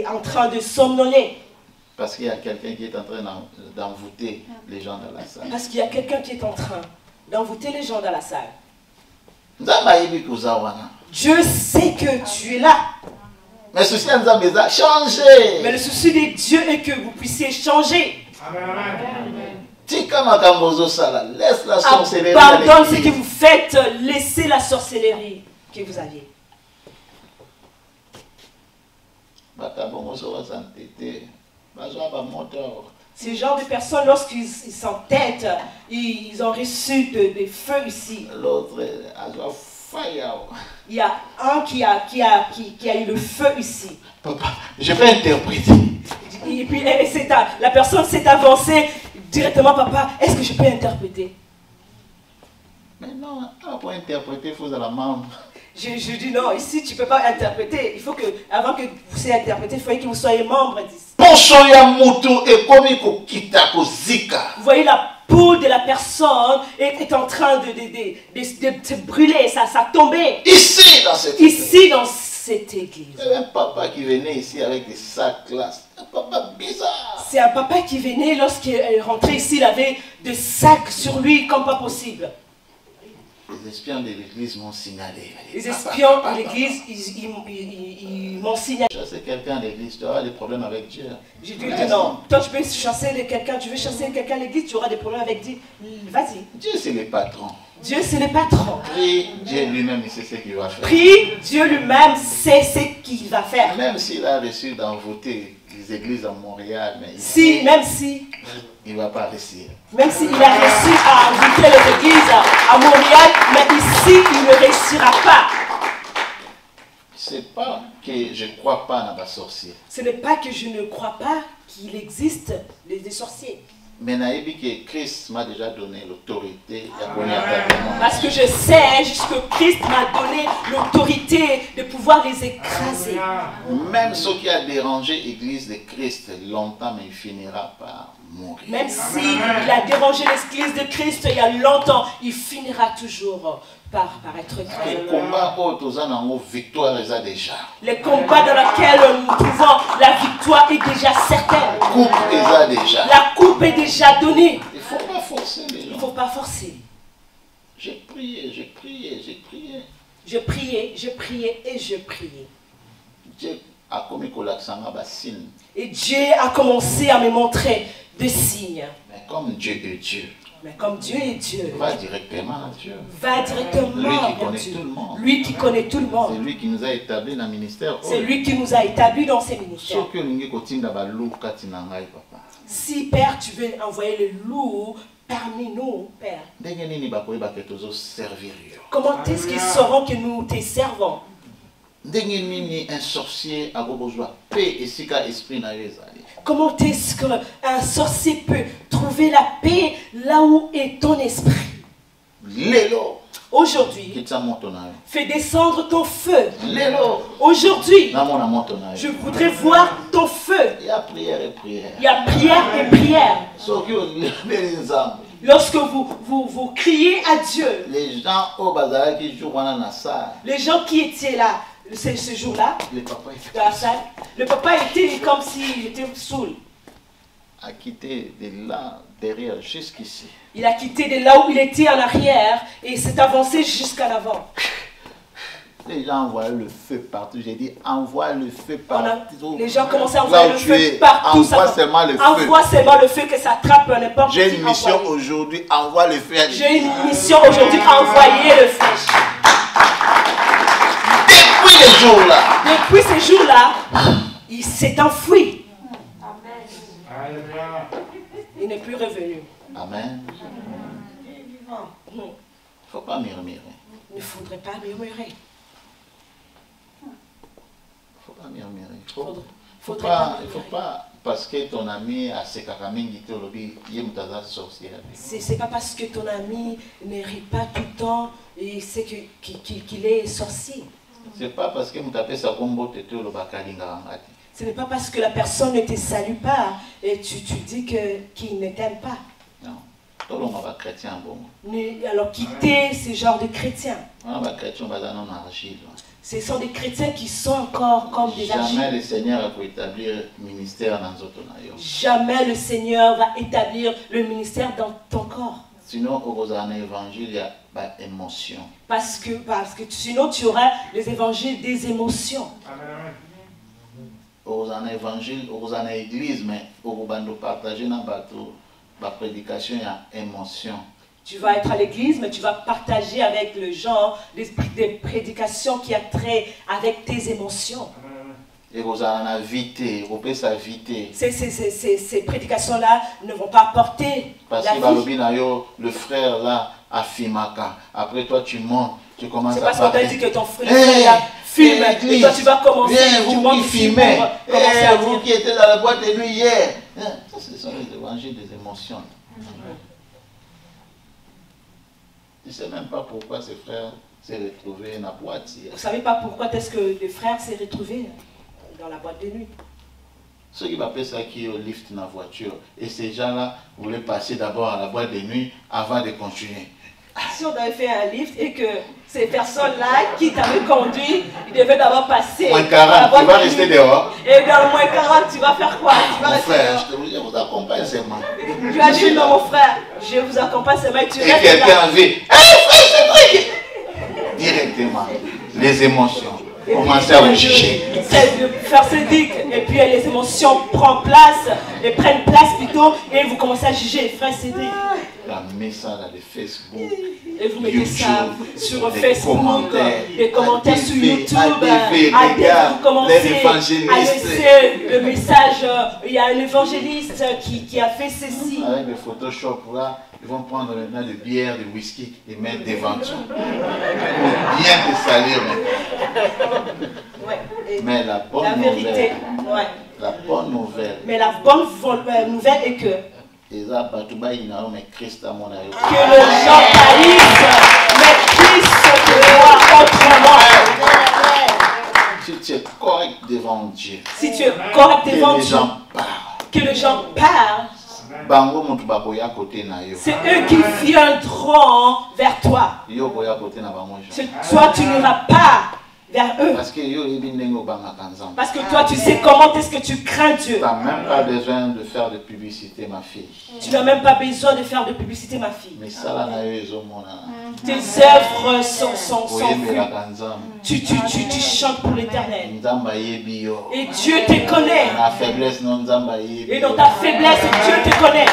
Speaker 1: en train de somnoler.
Speaker 2: Parce qu'il y a quelqu'un qui est en train d'envoûter les gens dans la salle.
Speaker 1: Parce qu'il y a quelqu'un qui est en train d'envoûter les gens dans la salle. Dieu sait que tu es là.
Speaker 2: Mais le souci
Speaker 1: de Dieu est que vous puissiez changer.
Speaker 2: Laisse la sorcellerie.
Speaker 1: Pardonne ce que vous faites. Laissez la sorcellerie que vous aviez. Ces genres de personnes, lorsqu'ils s'entêtent, ils ont reçu des feux ici.
Speaker 2: L'autre
Speaker 1: il y a un qui a eu le feu ici.
Speaker 2: Papa, je vais interpréter.
Speaker 1: Et puis la personne s'est avancée directement, papa, est-ce que je peux interpréter?
Speaker 2: Mais non, pour interpréter, il faut la main.
Speaker 1: Je dis non, ici tu ne peux pas interpréter. Il faut que, avant que vous puissiez interpréter, il faut que vous soyez membre d'ici. Vous voyez la peau de la personne est en train de se brûler, ça tombait.
Speaker 2: Ici
Speaker 1: dans cette église.
Speaker 2: C'est un papa qui venait ici avec des sacs là. C'est un papa bizarre.
Speaker 1: C'est un papa qui venait, lorsqu'il est rentré ici, il avait des sacs sur lui comme pas possible.
Speaker 2: Les espions de l'église m'ont signalé.
Speaker 1: Les espions de l'église, ils m'ont signalé.
Speaker 2: Chasser quelqu'un à l'église, tu auras des problèmes avec Dieu.
Speaker 1: J'ai dit non. Toi, tu peux chasser quelqu'un, tu veux chasser quelqu'un à l'église, tu auras des problèmes avec Dieu. Vas-y.
Speaker 2: Dieu, c'est le patron.
Speaker 1: Dieu, c'est le patron.
Speaker 2: Prie, Dieu lui-même, il sait ce qu'il va faire.
Speaker 1: Prie, Dieu lui-même sait ce qu'il va faire.
Speaker 2: Même s'il a reçu d'envoûter les églises à Montréal, mais il ne va pas réussir.
Speaker 1: Même s'il a réussi à envoûter les églises à Montréal, mais ici, il ne réussira pas.
Speaker 2: C'est pas que je ne crois pas dans les sorciers.
Speaker 1: Ce n'est pas que je ne crois pas qu'il existe des sorciers.
Speaker 2: Mais que Christ m'a déjà donné l'autorité.
Speaker 1: Parce que je sais juste que Christ m'a donné l'autorité de pouvoir les écraser.
Speaker 2: Même ce qui a dérangé l'église de Christ longtemps, mais il finira par mourir.
Speaker 1: Même s'il a dérangé l'église de Christ il y a longtemps, il finira toujours par être écrasé.
Speaker 2: Les combats déjà.
Speaker 1: Les combats dans lesquels nous trouvons, la victoire est déjà certaine. La coupe est déjà donnée.
Speaker 2: Il ne faut pas forcer les gens.
Speaker 1: Il ne faut pas forcer.
Speaker 2: J'ai prié.
Speaker 1: Je priais et je priais.
Speaker 2: Dieu
Speaker 1: Et Dieu a commencé à me montrer des signes.
Speaker 2: Mais comme Dieu est Dieu.
Speaker 1: Mais comme Dieu est Dieu,
Speaker 2: va directement à Dieu.
Speaker 1: Va directement
Speaker 2: lui qui connaît
Speaker 1: Dieu.
Speaker 2: Tout le monde.
Speaker 1: Lui qui connaît tout le monde.
Speaker 2: C'est lui qui nous a établis dans le ministère.
Speaker 1: C'est lui qui nous a établis dans ses ministères. Si Père, tu veux envoyer le loup parmi nous, Père, comment est-ce qu'ils sauront que nous te servons?
Speaker 2: Un sorcier a besoin de paix et si esprit n'a
Speaker 1: comment est-ce qu'un sorcier peut trouver la paix là où est ton esprit? Aujourd'hui, fais descendre ton feu. Aujourd'hui, je voudrais voir ton feu.
Speaker 2: Il y a prière et prière.
Speaker 1: Il y a prière et prière. Lorsque vous criez à Dieu,
Speaker 2: les gens qui étaient là, ce jour-là, dans la salle, le papa était comme s'il était saoul. A quitté de là, derrière, jusqu'ici.
Speaker 1: Il a quitté de là où il était en arrière et s'est avancé jusqu'à l'avant.
Speaker 2: Les gens envoient le feu partout. J'ai dit, envoie le feu partout.
Speaker 1: Les gens commencent à envoyer le feu partout.
Speaker 2: Envoie seulement le feu.
Speaker 1: Envoie seulement le feu que ça attrape n'importe qui.
Speaker 2: J'ai une mission aujourd'hui, envoie le feu.
Speaker 1: J'ai une mission aujourd'hui, envoyer le feu.
Speaker 2: Depuis les jours-là.
Speaker 1: Depuis ces jours-là, il s'est enfoui. Il n'est plus revenu.
Speaker 2: Amen. Il ne faut pas murmurer.
Speaker 1: Il ne faudrait pas murmurer.
Speaker 2: Il ne faut pas murmurer. Il ne faut pas, parce que ton ami a ses cacamings,
Speaker 1: c'est pas parce que ton ami ne rit pas tout le temps et c'est qu'il est sorcier.
Speaker 2: C'est pas parce que
Speaker 1: ce n'est pas parce que la personne ne te salue pas et tu dis qu'il ne t'aime pas.
Speaker 2: Non. Tout le monde est chrétien.
Speaker 1: Alors quitter ce genre de chrétiens. Ce sont des chrétiens qui sont encore comme des argiles.
Speaker 2: Jamais le Seigneur va établir le ministère dans notre corps.
Speaker 1: Jamais le Seigneur va établir le ministère dans ton corps.
Speaker 2: Sinon, au évangile, il y a émotion.
Speaker 1: Parce que sinon, tu auras les évangiles des émotions.
Speaker 2: Aux évangile, aux église, mais au partager dans la prédication, il y a émotion.
Speaker 1: Tu vas être à l'église, mais tu vas partager avec le genre des prédications qui a trait avec tes émotions.
Speaker 2: Et vous en vité, vous pouvez s'inviter.
Speaker 1: Ces prédications-là ne vont pas apporter
Speaker 2: parce
Speaker 1: la
Speaker 2: que le frère là a Fimaka. Après toi tu montes, tu commences à parler.
Speaker 1: C'est parce qu'on t'a dit que ton frère là filme. Et toi tu vas commencer.
Speaker 2: Vous qui filmez. Vous qui étiez dans la boîte de nuit hier. Ça, ce sont les évangiles des émotions. Tu ne sais même pas pourquoi ces frères s'est retrouvé dans la boîte hier.
Speaker 1: Vous ne savez pas pourquoi est-ce que le frère s'est retrouvé dans la boîte de nuit.
Speaker 2: Ceux qui m'appellent ça qui au lift dans la voiture. Et ces gens-là voulaient passer d'abord à la boîte de nuit avant de continuer.
Speaker 1: Si on avait fait un lift et que ces personnes-là qui t'avaient conduit, ils devaient d'abord passer.
Speaker 2: Moins 40, tu vas rester dehors.
Speaker 1: Et dans le moins 40, tu vas faire quoi? Tu vas
Speaker 2: mon
Speaker 1: rester
Speaker 2: frère,
Speaker 1: dehors.
Speaker 2: je vous accompagne seulement.
Speaker 1: Tu as dit non, mon frère, je vous accompagne seulement et tu restes là.
Speaker 2: Et quelqu'un avait, hé frère, c'est truc. Directement, les émotions. Commencez à vous juger.
Speaker 1: C'est de faire ce dic et puis les émotions prennent place et prennent place plutôt et vous commencez à juger, frère Cédric.
Speaker 2: Mettez ça dans les Facebook.
Speaker 1: Et vous mettez
Speaker 2: YouTube,
Speaker 1: ça sur
Speaker 2: des
Speaker 1: Facebook, des commentaires sur YouTube,
Speaker 2: vous
Speaker 1: commencez à laisser le message. Il y a un évangéliste qui a fait ceci.
Speaker 2: Avec le Photoshop là, ils vont prendre maintenant de bière, de whisky et mettre devant toi. Pour bien te salir.
Speaker 1: Ouais.
Speaker 2: Mais la bonne nouvelle.
Speaker 1: Ouais.
Speaker 2: La bonne nouvelle.
Speaker 1: Mais la bonne nouvelle est que
Speaker 2: que les gens haïssent,
Speaker 1: mais Christ te voit autrement.
Speaker 2: Si tu es correct devant Dieu,
Speaker 1: si tu es correct devant Dieu, que les gens parlent, c'est eux qui viendront vers toi. Toi, tu n'iras pas vers eux.
Speaker 2: Parce
Speaker 1: que toi, tu sais comment est-ce que tu crains Dieu.
Speaker 2: Tu n'as même pas besoin de faire de publicité, ma fille.
Speaker 1: Tu n'as même pas besoin de faire de publicité, ma fille.
Speaker 2: Mais ça, là,
Speaker 1: tes œuvres sont vues. Tu chantes pour l'Éternel. Et Dieu te connaît. Et dans ta faiblesse, Dieu te connaît.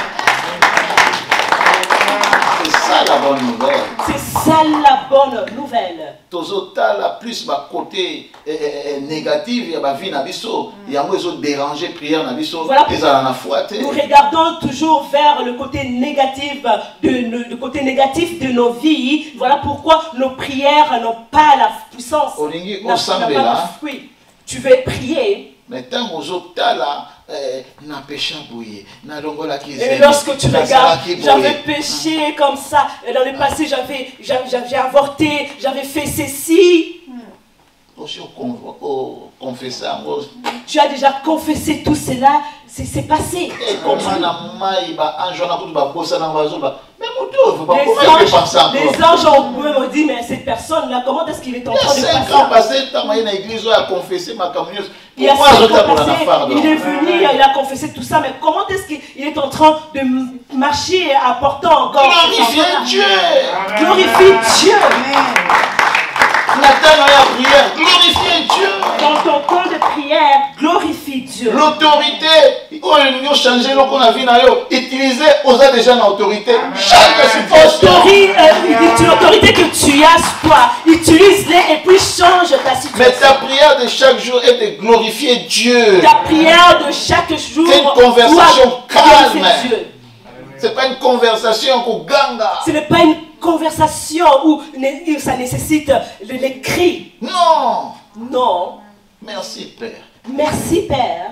Speaker 2: C'est ça la bonne nouvelle.
Speaker 1: C'est ça la bonne nouvelle.
Speaker 2: Tozotala plus ma côté négatif, il y a ma vie na biso, il y a moins déranger prière na biso,
Speaker 1: nous regardons toujours vers le côté négatif de nos vies. Voilà pourquoi nos prières n'ont pas la puissance.
Speaker 2: Olingi
Speaker 1: N'a pas de fruit. Tu veux prier.
Speaker 2: Mais tant ozotala
Speaker 1: et lorsque tu regardes, j'avais péché comme ça, et dans le passé j'avais avorté, j'avais fait ceci. Tu as déjà confessé tout cela, c'est passé. Les anges ont me dit, mais cette personne-là, comment est-ce qu'il est en train de passer? Il est venu, il a confessé tout ça, mais comment est-ce qu'il est en train de marcher apportant encore?
Speaker 2: Glorifiez Dieu.
Speaker 1: Glorifie Dieu.
Speaker 2: Glorifiez Dieu.
Speaker 1: Dans ton temps de prière, glorifie Dieu.
Speaker 2: L'autorité, utilisez aux déjà l'autorité. Chaque situation.
Speaker 1: L'autorité que tu as, toi, utilise-les et puis change ta situation.
Speaker 2: Mais ta prière de chaque jour est de glorifier Dieu.
Speaker 1: Ta prière de chaque jour.
Speaker 2: C'est une conversation calme. Ce n'est pas une conversation qu'on ganga.
Speaker 1: Ce n'est pas une conversation où ça nécessite les cris.
Speaker 2: Non.
Speaker 1: Non.
Speaker 2: Merci Père.
Speaker 1: Merci Père.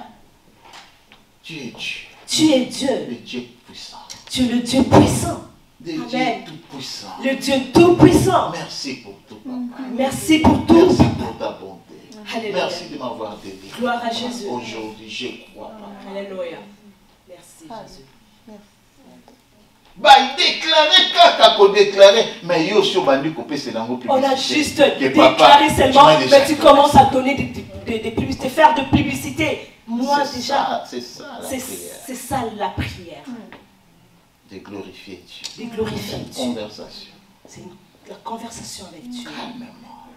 Speaker 2: Tu es Dieu.
Speaker 1: Tu es Dieu.
Speaker 2: Le Dieu puissant.
Speaker 1: Tu es le Dieu puissant.
Speaker 2: Le Dieu tout puissant.
Speaker 1: Le Dieu tout puissant.
Speaker 2: Merci pour tout, papa.
Speaker 1: Merci pour tout.
Speaker 2: Merci pour ta bonté.
Speaker 1: Alléluia.
Speaker 2: Merci de m'avoir délivré.
Speaker 1: Gloire à Jésus.
Speaker 2: Aujourd'hui, je crois.
Speaker 1: Alléluia. Merci Jésus. On a juste déclaré seulement, mais tu commences à donner de faire de publicité. Moi déjà,
Speaker 2: c'est ça
Speaker 1: la prière.
Speaker 2: De glorifier Dieu.
Speaker 1: De glorifier Dieu.
Speaker 2: Conversation.
Speaker 1: C'est la conversation avec Dieu.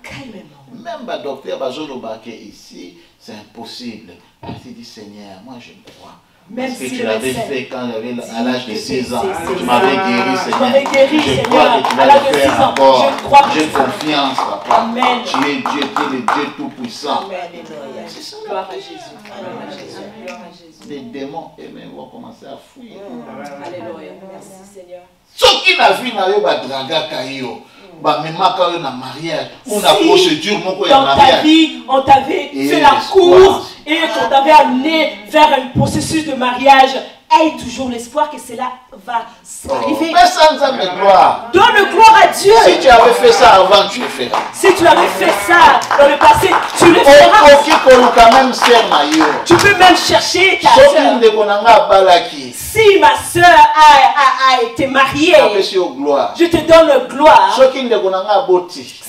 Speaker 1: Calmement.
Speaker 2: Même le docteur Bazolobaké ici, c'est impossible. Il dit Seigneur, moi je crois.
Speaker 1: Même
Speaker 2: si
Speaker 1: tu
Speaker 2: l'avais fait quand j'avais à l'âge de 6 ans, tu m'avais guéri, Seigneur.
Speaker 1: Tu m'avais guéri,
Speaker 2: je crois que tu vas le faire encore. J'ai confiance, papa.
Speaker 1: Amen.
Speaker 2: Tu es Dieu, tu es le Dieu tout-puissant.
Speaker 1: C'est ça. Gloire à Jésus. Gloire à Jésus. Gloire à Jésus.
Speaker 2: Les démons eux-mêmes vont commencer à fuir.
Speaker 1: Alléluia. Merci Seigneur.
Speaker 2: Ce qui n'a vu n'a eu pas draga kayo. Bah même quand on a mariage, on a procédure mon quoi
Speaker 1: dans ta vie, on t'avait fait la cour et qu'on t'avait amené vers un processus de mariage. Aie toujours l'espoir que cela va arriver.
Speaker 2: Mais sans gloire.
Speaker 1: Donne gloire à Dieu.
Speaker 2: Si tu avais fait ça avant, tu le feras.
Speaker 1: Si tu avais fait ça dans le passé, tu le feras. Tu peux même chercher ta soeur. Si ma soeur a été mariée, je te donne gloire.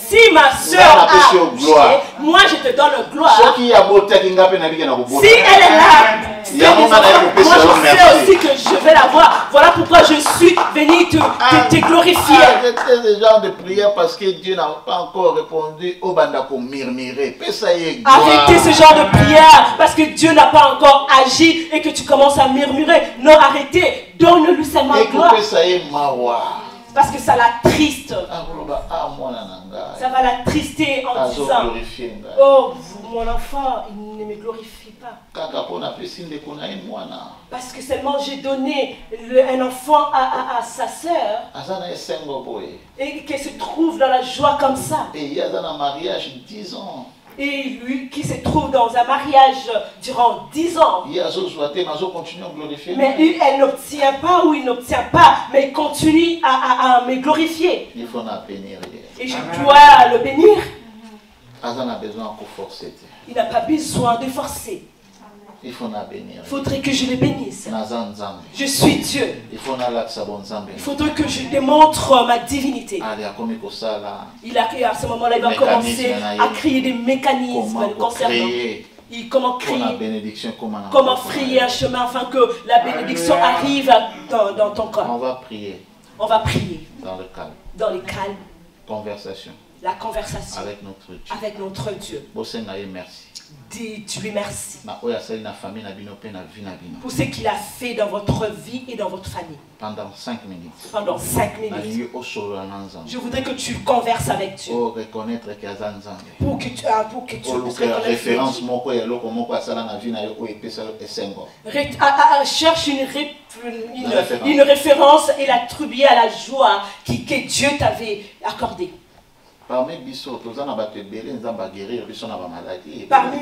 Speaker 1: Si ma soeur a accouché, moi je te donne gloire. Si elle est là, moi je sais aussi que je vais la voir. Voilà pourquoi je suis venu te glorifier.
Speaker 2: Arrêtez ce genre de prière parce que Dieu n'a pas encore répondu au bandako murmurer.
Speaker 1: Arrêtez ce genre de prière parce que Dieu n'a pas encore agi et que tu commences à murmurer. Non, arrêtez. Donne-lui seulement gloire. Parce que ça l'attriste. Ça va l'attrister en disant, oh, mon enfant, il ne me glorifie pas. Parce que seulement j'ai donné un enfant à sa sœur et qui se trouve dans la joie comme ça.
Speaker 2: Et il y a dans un mariage 10 ans.
Speaker 1: Et lui qui se trouve dans un mariage durant 10 ans. Mais elle n'obtient pas ou il n'obtient pas, mais il continue à me glorifier.
Speaker 2: Il faut bénir.
Speaker 1: Et je dois le bénir.
Speaker 2: Il n'a
Speaker 1: pas besoin de forcer.
Speaker 2: Il
Speaker 1: faudrait que je les bénisse. Je suis Dieu.
Speaker 2: Il
Speaker 1: faudrait que je démontre ma divinité. Il a créé à ce moment-là, il va commencer à créer des mécanismes concernant. Comment frayer un chemin afin que la bénédiction arrive dans ton corps.
Speaker 2: On va prier.
Speaker 1: On va prier.
Speaker 2: Dans le calme.
Speaker 1: Dans le calme.
Speaker 2: Conversation.
Speaker 1: La conversation.
Speaker 2: Avec notre Dieu.
Speaker 1: Avec notre Dieu.
Speaker 2: Merci.
Speaker 1: Dis-lui merci. Pour ce qu'il a fait dans votre vie et dans votre famille.
Speaker 2: Pendant 5 minutes.
Speaker 1: Pendant 5 minutes. Je voudrais que tu converses avec Dieu.
Speaker 2: Pour reconnaître qu'il y a
Speaker 1: pour que tu
Speaker 2: référence
Speaker 1: cherche une référence et l'attribuer à la joie que Dieu t'avait accordée.
Speaker 2: Parmi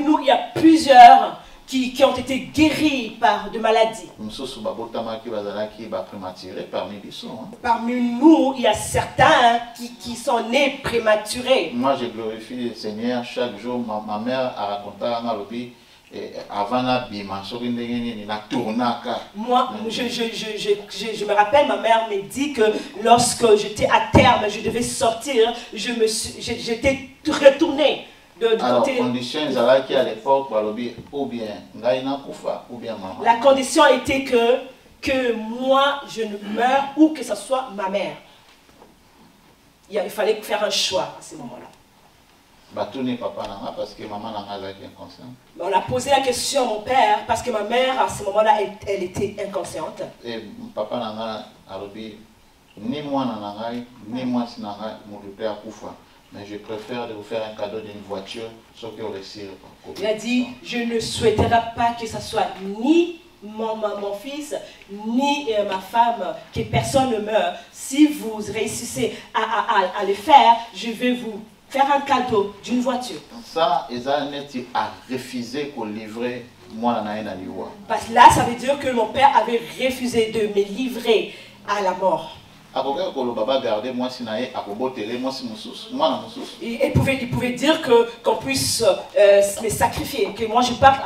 Speaker 1: nous, il y a plusieurs qui ont été guéris par de maladies. Parmi nous, il y a certains qui sont nés prématurés.
Speaker 2: Moi, je glorifie le Seigneur. Chaque jour, ma mère a raconté à Nalobi.
Speaker 1: Moi, je me rappelle, ma mère me dit que lorsque j'étais à terme, je devais sortir, j'étais retournée. La condition était que moi, je ne meure ou que ce soit ma mère. Il fallait faire un choix à ce moment-là.
Speaker 2: Parce que maman inconsciente.
Speaker 1: On a posé la question à mon père parce que ma mère à ce moment-là elle était inconsciente.
Speaker 2: Et papa n'a ni moi ni moi mais je préfère de vous faire un cadeau d'une voiture sauf que
Speaker 1: il a dit je ne souhaiterais pas que ce soit ni mon fils ni ma femme que personne ne meure. Si vous réussissez à le faire, je vais vous faire un cadeau d'une voiture.
Speaker 2: Ça, ils a refusé qu'on livrer moi na liwa.
Speaker 1: Parce que là, ça veut dire que mon père avait refusé de me livrer à la mort. Il pouvait dire qu'on puisse me sacrifier, que moi je parte,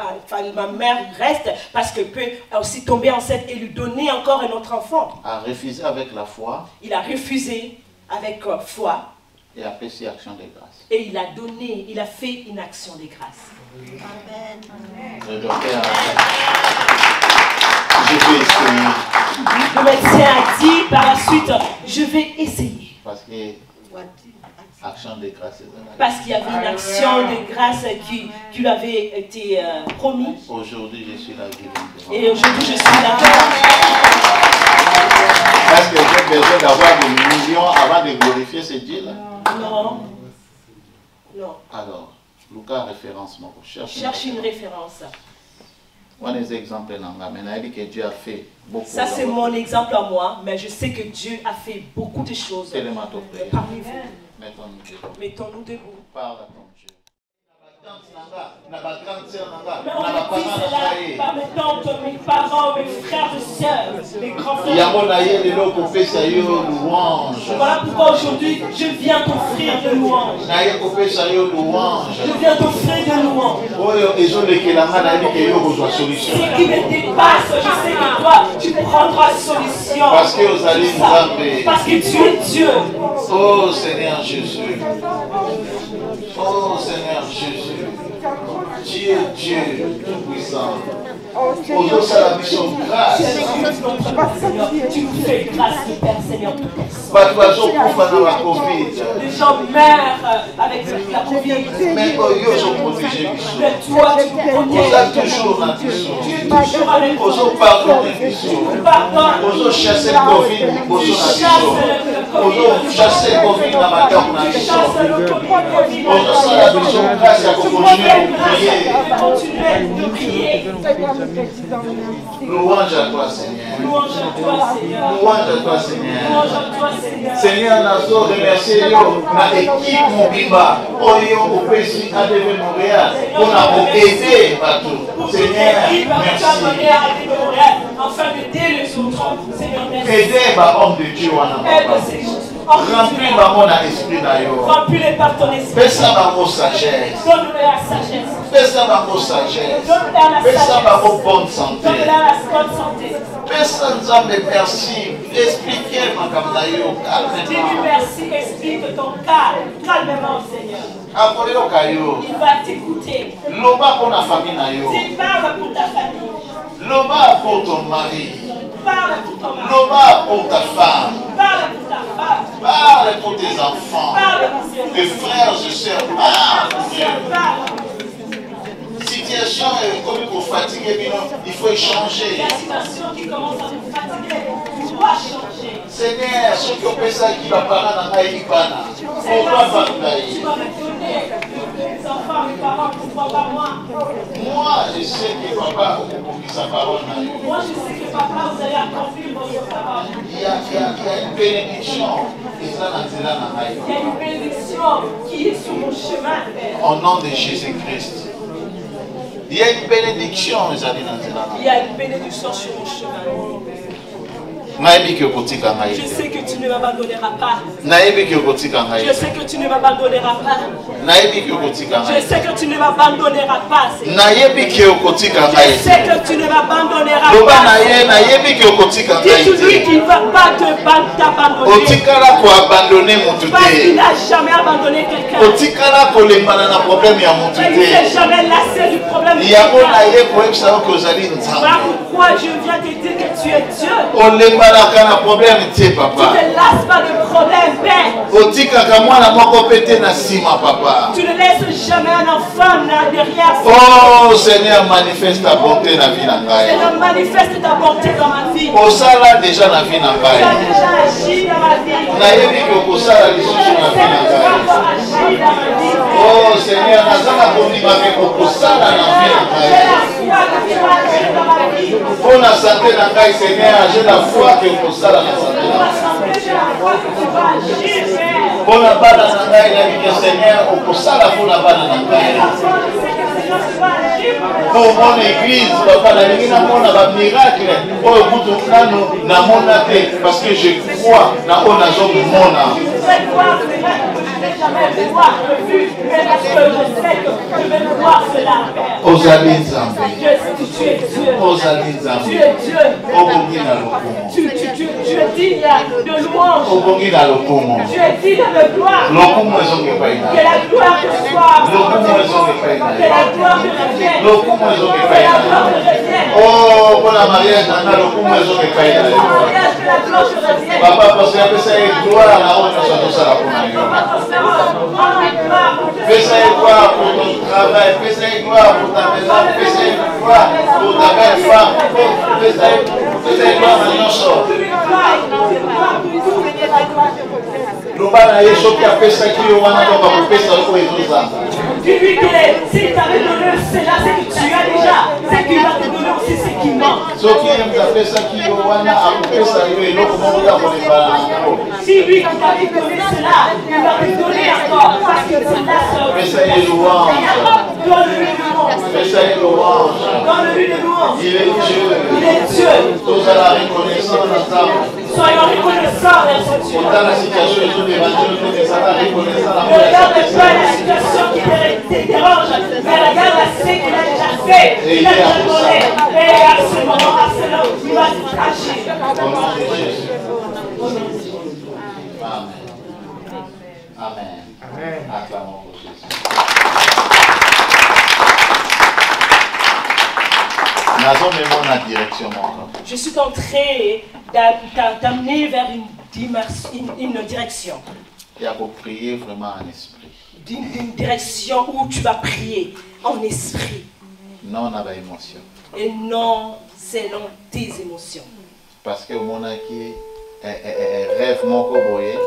Speaker 1: ma mère reste parce que peut aussi tomber enceinte et lui donner encore un autre enfant.
Speaker 2: A refusé avec la foi.
Speaker 1: Il a refusé avec foi.
Speaker 2: Et a fait une action de grâce.
Speaker 1: Et il a fait une action de grâce.
Speaker 3: Amen.
Speaker 2: Le docteur je vais essayer.
Speaker 1: Le médecin a dit par la suite, je vais essayer.
Speaker 2: Parce que action de grâce.
Speaker 1: Parce qu'il y avait une action de grâce qui lui avait été promise.
Speaker 2: Aujourd'hui, je suis là.
Speaker 1: Et aujourd'hui, je suis là.
Speaker 2: Est-ce que j'ai besoin d'avoir des millions avant de glorifier ce Dieu-là?
Speaker 1: Non. Non.
Speaker 2: Alors, Lucas référence,
Speaker 1: cherche une référence.
Speaker 2: Un exemple, que Dieu a fait beaucoup.
Speaker 1: Ça, c'est mon exemple à moi, mais je sais que Dieu a fait beaucoup de choses parmi vous. Mettons-nous debout.
Speaker 2: Parle à ton Dieu.
Speaker 1: Par mes tantes, mes parents, mes frères et sœurs, mes grands frères. Voilà pourquoi aujourd'hui je viens t'offrir de louanges. Je viens t'offrir de louanges. Ce qui me dépasse, je sais que toi tu prendras solution. Parce que tu es Dieu.
Speaker 2: Oh Seigneur Jésus. Oh Seigneur Jésus. Dieu, tout-puissant. Aujourd'hui, c'est la mission grâce.
Speaker 1: Tu nous fais grâce, Père Seigneur tout-puissant. Les gens meurent avec la Covid.
Speaker 2: Mais eux sont protégés.
Speaker 1: Mais toi, tu nous protèges.
Speaker 2: Toujours dans
Speaker 1: tu es toujours avec nous.
Speaker 2: Nous pardonner. Nous chasser le Covid. Nous chasser le Covid dans ma tête. Nous sommes la mission grâce à continuer de prier. Louange à toi, Seigneur.
Speaker 1: Louange à toi, Seigneur.
Speaker 2: Louange à toi, Seigneur.
Speaker 1: Louange à toi, Seigneur.
Speaker 2: Seigneur, nous remercions na équipe Mobimba, Oyo Opesi ADV Montréal, pour nous aider partout. Seigneur, merci.
Speaker 1: Afin d'aider les autres. Seigneur, merci.
Speaker 2: Aider les hommes de Dieu.
Speaker 1: Aide ces
Speaker 2: Remplis-moi mon esprit d'ailleurs.
Speaker 1: Remplis-les par ton esprit.
Speaker 2: Fais-ça ma sagesse.
Speaker 1: Donne-le la sagesse.
Speaker 2: Fais-ça ma sagesse.
Speaker 1: Donne-le la sagesse.
Speaker 2: Fais-ça ma bonne santé.
Speaker 1: Donne-le la bonne santé.
Speaker 2: Fais-ça Nzambe merci. Expliquez-moi comme d'ailleurs.
Speaker 1: Dis-lui merci. Explique ton cas. Calmement, Seigneur. Il va t'écouter.
Speaker 2: Loba pour la famille nayo.
Speaker 1: Tu parles pour ta famille.
Speaker 2: Loba pour ton mari.
Speaker 1: Parle pour ton mari.
Speaker 2: Loba pour ta femme.
Speaker 1: Parle pour ta femme.
Speaker 2: Parle pour tes enfants.
Speaker 1: Parle pour
Speaker 2: tes frères et sœurs. Parle. Situation comme il faut fatiguer, il faut échanger.
Speaker 1: La situation qui commence à nous fatiguer, tu dois changer.
Speaker 2: Seigneur, ceux qui ont fait ça, qui va parler dans la Ibana. Pourquoi pas
Speaker 1: Tu vas me donner des enfants, mes parents, pourquoi pas moi?
Speaker 2: Moi, je sais que papa a sa parole.
Speaker 1: Moi, je sais que papa, vous allez accomplir votre parole.
Speaker 2: Il y a une bénédiction. Il y
Speaker 1: a une bénédiction qui est sur mon chemin, Père.
Speaker 2: Au nom de Jésus-Christ. Il y a une bénédiction,
Speaker 1: il y a une bénédiction sur mon chemin.
Speaker 2: Je
Speaker 1: sais que tu ne m'abandonneras pas.
Speaker 2: Je
Speaker 1: sais que tu ne m'abandonneras pas. Je sais que tu ne m'abandonneras pas. Je sais que tu ne m'abandonneras pas. Dis-lui qu'il ne va pas t'abandonner. Parce qu'il n'a jamais abandonné quelqu'un. Il ne s'est jamais lassé du problème. Pourquoi je viens te dire que tu es Dieu? Tu ne lasses pas de problème, Père. Tu ne laisses jamais un enfant derrière.
Speaker 2: Oh Seigneur, manifeste ta bonté dans la vie.
Speaker 1: Seigneur, manifeste ta bonté dans ma vie.
Speaker 2: Oh, ça là déjà dans la vie.
Speaker 1: Tu as déjà agi dans ma vie.
Speaker 2: Oh Seigneur, pour la santé dans la Seigneur, j'ai la foi que vous pouvez la santé. Pour la balle dans la Seigneur, vous pouvez la pour la balle dans la pour mon église, papa, la ligne n'a pas de miracle. Oh, écoute, parce que je crois dans le monde. Aux amis Nzambe.
Speaker 1: Tu es Dieu.
Speaker 2: Aux amis Nzambe.
Speaker 1: Tu es Dieu. Tu es digne de louange. Tu es digne de gloire. Que la gloire te soit. Que la gloire te revienne. Que la gloire te revienne.
Speaker 2: Oh, pour la mariage, que la gloire te revienne. Papa, parce que ça est gloire, fais-ça gloire pour ton travail, fais-ça gloire pour ta maison, fais-ça gloire pour ta belle femme, fais-ça gloire pour nos soeurs. L'Obana est choqué qui a fait ça qui est au Wana, donc on peut faire ça pour les autres.
Speaker 1: Dis-lui que s'il t'avait donné cela, c'est que tu as déjà, c'est qu'il va te donner aussi ce qui manque.
Speaker 2: Ce qui aime fait ça qui est au Wana, on peut ça lui, l'autre monde pour les parents.
Speaker 1: Dis-lui qu'il t'avait donné cela, il va te donner encore, parce que c'est la seule.
Speaker 2: Mais ça y est louange.
Speaker 1: Donne-lui de louange.
Speaker 2: Mais ça y est louange.
Speaker 1: Donne-lui de louange.
Speaker 2: Il est Dieu.
Speaker 1: Il est Dieu.
Speaker 2: Tous à la reconnaissance ensemble.
Speaker 1: Soyons reconnaissants vers ce Dieu.
Speaker 2: Dans la situation,
Speaker 1: regarde pas la situation qui te dérange, mais regarde ce qu'il a déjà fait. Il a déjà donné. Et à ce moment, il va agir.
Speaker 2: Au nom de Jésus. Amen. Amen. Acclamons pour Jésus.
Speaker 1: Je suis en train d'amener vers une direction.
Speaker 2: Il faut prier vraiment en esprit.
Speaker 1: D'une direction où tu vas prier en esprit.
Speaker 2: Non, on a des émotions.
Speaker 1: Et non selon tes émotions.
Speaker 2: Parce que mon qui rêve mon coboyer.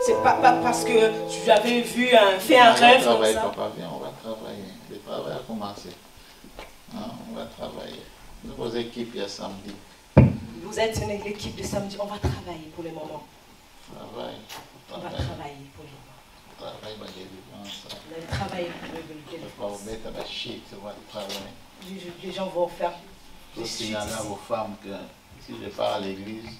Speaker 1: C'est pas parce que tu avais vu fait un rêve comme ça.
Speaker 2: Papa, viens, on va travailler. Le travail a commencé. On va travailler. Nos équipes, il y a samedi.
Speaker 1: Vous êtes une équipe de samedi. On va travailler pour le moment. On va travailler pour le moment.
Speaker 2: Travail pour délivrance.
Speaker 1: On va travailler pour le délivrance. Les gens vont faire.
Speaker 2: Je signale à vos femmes que si je pars à l'église,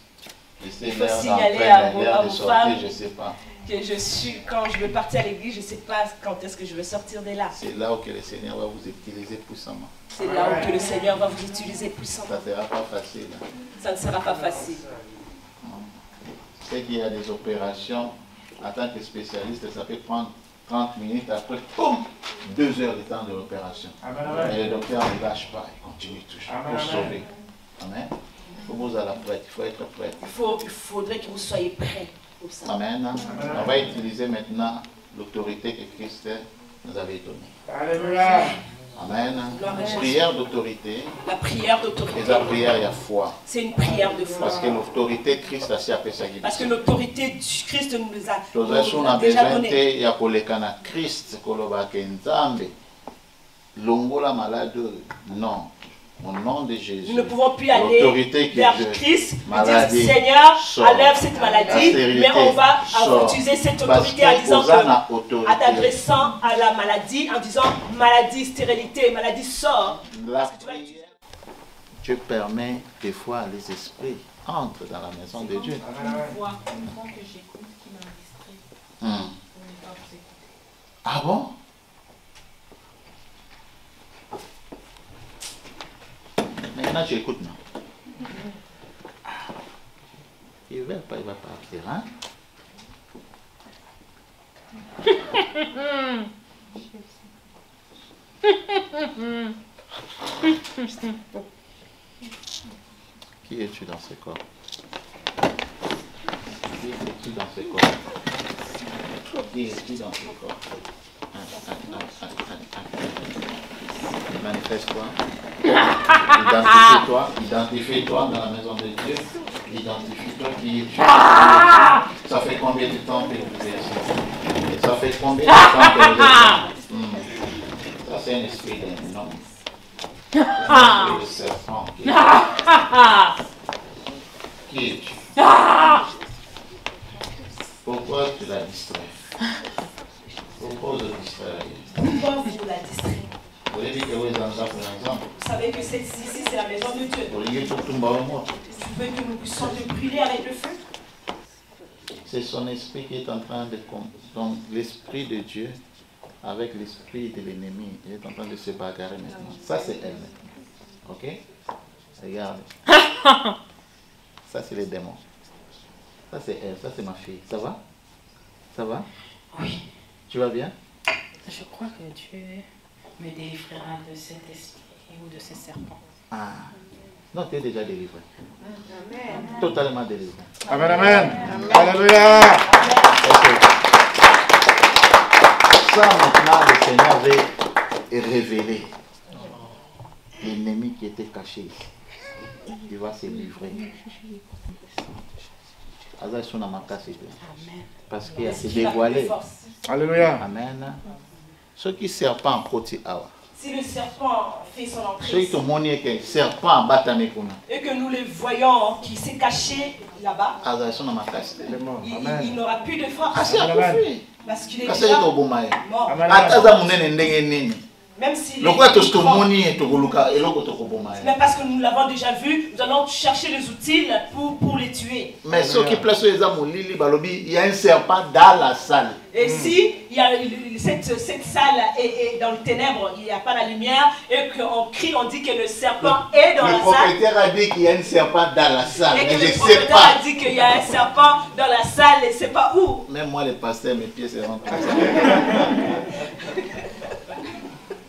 Speaker 1: Il faut signaler à vos femmes
Speaker 2: je sais pas.
Speaker 1: Que je suis, quand je veux partir à l'église, je ne sais pas quand est-ce que je veux sortir de là.
Speaker 2: C'est là où que le Seigneur va vous utiliser puissamment.
Speaker 1: C'est là où que le Seigneur va vous utiliser puissamment.
Speaker 2: Ça ne sera pas facile.
Speaker 1: Ça ne sera pas facile.
Speaker 2: C'est qu'il y a des opérations, en tant que spécialiste, ça peut prendre 30 minutes, après, boum, 2 heures de temps de l'opération. Et le docteur ne lâche pas, il continue toujours pour sauver. Amen. Il faut vous aller prête, il faut être prête.
Speaker 1: Il faudrait que vous soyez prêts pour ça.
Speaker 2: Amen. On va utiliser maintenant l'autorité que Christ nous avait donnée.
Speaker 4: Alléluia.
Speaker 2: Amen. Prière d'autorité.
Speaker 1: La prière d'autorité.
Speaker 2: Et la prière, il y a foi.
Speaker 1: C'est une prière de foi.
Speaker 2: Parce que l'autorité Christ a si appelé sa guidance.
Speaker 1: Parce que l'autorité du Christ nous les a
Speaker 2: déjà donnée. Il y a kolekana Christ koloba kenzambe. Longola malade. Non. Au nom de Jésus.
Speaker 1: Nous ne pouvons plus aller vers Christ et dire Seigneur, enlève cette maladie, mais on va utiliser cette autorité en disant en t'adressant à la maladie, en disant maladie, stérilité, maladie sort.
Speaker 2: La prière, Dieu permet des fois les esprits entrent dans la maison de Dieu. Ah bon? Maintenant, tu écoutes, non? Il va partir, hein? Qui es-tu dans ce corps? Qui es-tu dans ce corps? Qui es-tu dans ce corps? Manifeste-toi. Identifie-toi dans la maison de Dieu. Identifie-toi qui es-tu. Ça fait combien de temps que vous êtes ici? Ça fait combien de temps que vous êtes ici? Ça c'est un esprit d'un homme. C'est un esprit de serpent. Qui es-tu? Pourquoi tu la distrais? Pourquoi vous la distraire?
Speaker 1: Pourquoi vous la distraire?
Speaker 2: Vous voulez dire que vous êtes dans ça pour l'exemple?
Speaker 1: Vous savez que ici c'est la maison de Dieu.
Speaker 2: Vous voulez pour tout le monde?
Speaker 1: Tu veux que nous puissions te brûler avec le feu?
Speaker 2: C'est son esprit qui est en train de... Donc l'esprit de Dieu avec l'esprit de l'ennemi, il est en train de se bagarrer maintenant. Ça c'est elle maintenant. Ok? Regarde. Ça c'est les démons. Ça c'est elle, ça c'est ma fille. Ça va? Ça va?
Speaker 5: Oui.
Speaker 2: Tu vas bien?
Speaker 5: Je crois que Dieu me délivrera de cet esprit ou de ces serpents.
Speaker 2: Ah. Non, tu es déjà délivré. Amen. Totalement délivré.
Speaker 4: Amen, amen. Alléluia.
Speaker 2: Ça maintenant, le Seigneur veut révéler l'ennemi qui était caché ici. Il va se livrer. Parce qu'il a se dévoilé.
Speaker 4: Alléluia.
Speaker 2: Amen. Ce qui serpent côté awa.
Speaker 1: Si le serpent fait son entrée
Speaker 2: et
Speaker 1: que nous le voyons qui s'est caché là-bas, il n'aura plus de force. Parce qu'il est déjà mort. Même si mais parce que nous l'avons déjà vu, nous allons chercher les outils pour les tuer.
Speaker 2: Mais ce qui place les âmes, il y a un serpent dans la salle.
Speaker 1: Et si il y a cette salle est dans le ténèbre, il n'y a pas la lumière, et qu'on crie, on dit que le serpent est dans la salle.
Speaker 2: Le propriétaire a dit qu'il y a un serpent dans la salle.
Speaker 1: Et que le propriétaire a dit qu'il y a un serpent dans la salle et je ne sais pas où.
Speaker 2: Même moi, le pasteur, mes pieds se rendent comme ça.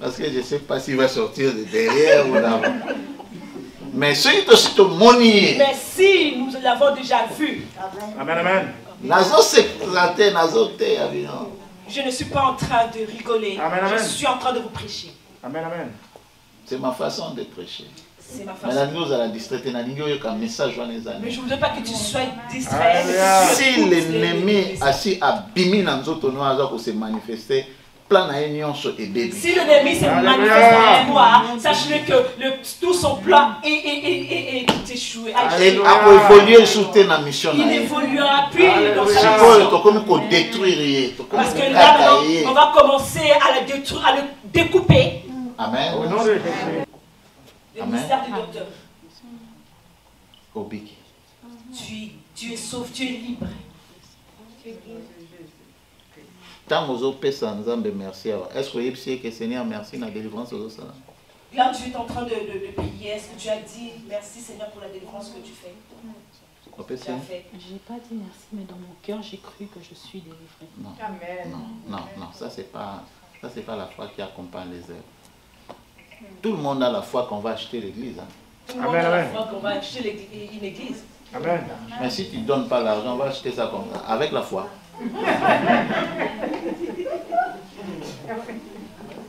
Speaker 2: Parce que je ne sais pas s'il va sortir de derrière ou d'avant. Mais si
Speaker 1: nous l'avons déjà vu.
Speaker 4: Amen, amen.
Speaker 1: Je ne suis pas en train de rigoler.
Speaker 4: Amen, amen.
Speaker 1: Je suis en train de vous prêcher.
Speaker 4: Amen, amen.
Speaker 2: C'est ma façon de prêcher.
Speaker 1: C'est ma façon. Mais je ne voudrais pas que tu sois distrait.
Speaker 2: Si l'ennemi se manifester, si
Speaker 1: l'ennemi s'est manifesté en toi, sache-le que tout son plan est échoué. Il n'évoluera plus dans sa mission. Parce que là, on va commencer à le découper.
Speaker 2: Amen.
Speaker 1: Le mystère du docteur.
Speaker 2: Obiki.
Speaker 1: Tu es sauvé, tu es libre.
Speaker 2: Tant aux autres personnes, merci. Est-ce que vous savez que Seigneur merci la délivrance aux autres?
Speaker 1: Là, tu es en train de prier. Est-ce que tu as dit merci Seigneur pour la délivrance que tu fais?
Speaker 5: Je n'ai pas dit merci, mais dans mon cœur, j'ai cru que je suis délivrée.
Speaker 2: Non. Amen. Non, ça c'est pas la foi qui accompagne les œuvres. Tout le monde a la foi qu'on va acheter l'église. Hein.
Speaker 1: Tout le monde a la foi qu'on va acheter une église.
Speaker 4: Amen.
Speaker 2: Mais si tu ne donnes pas l'argent, on va acheter ça comme ça, avec la foi.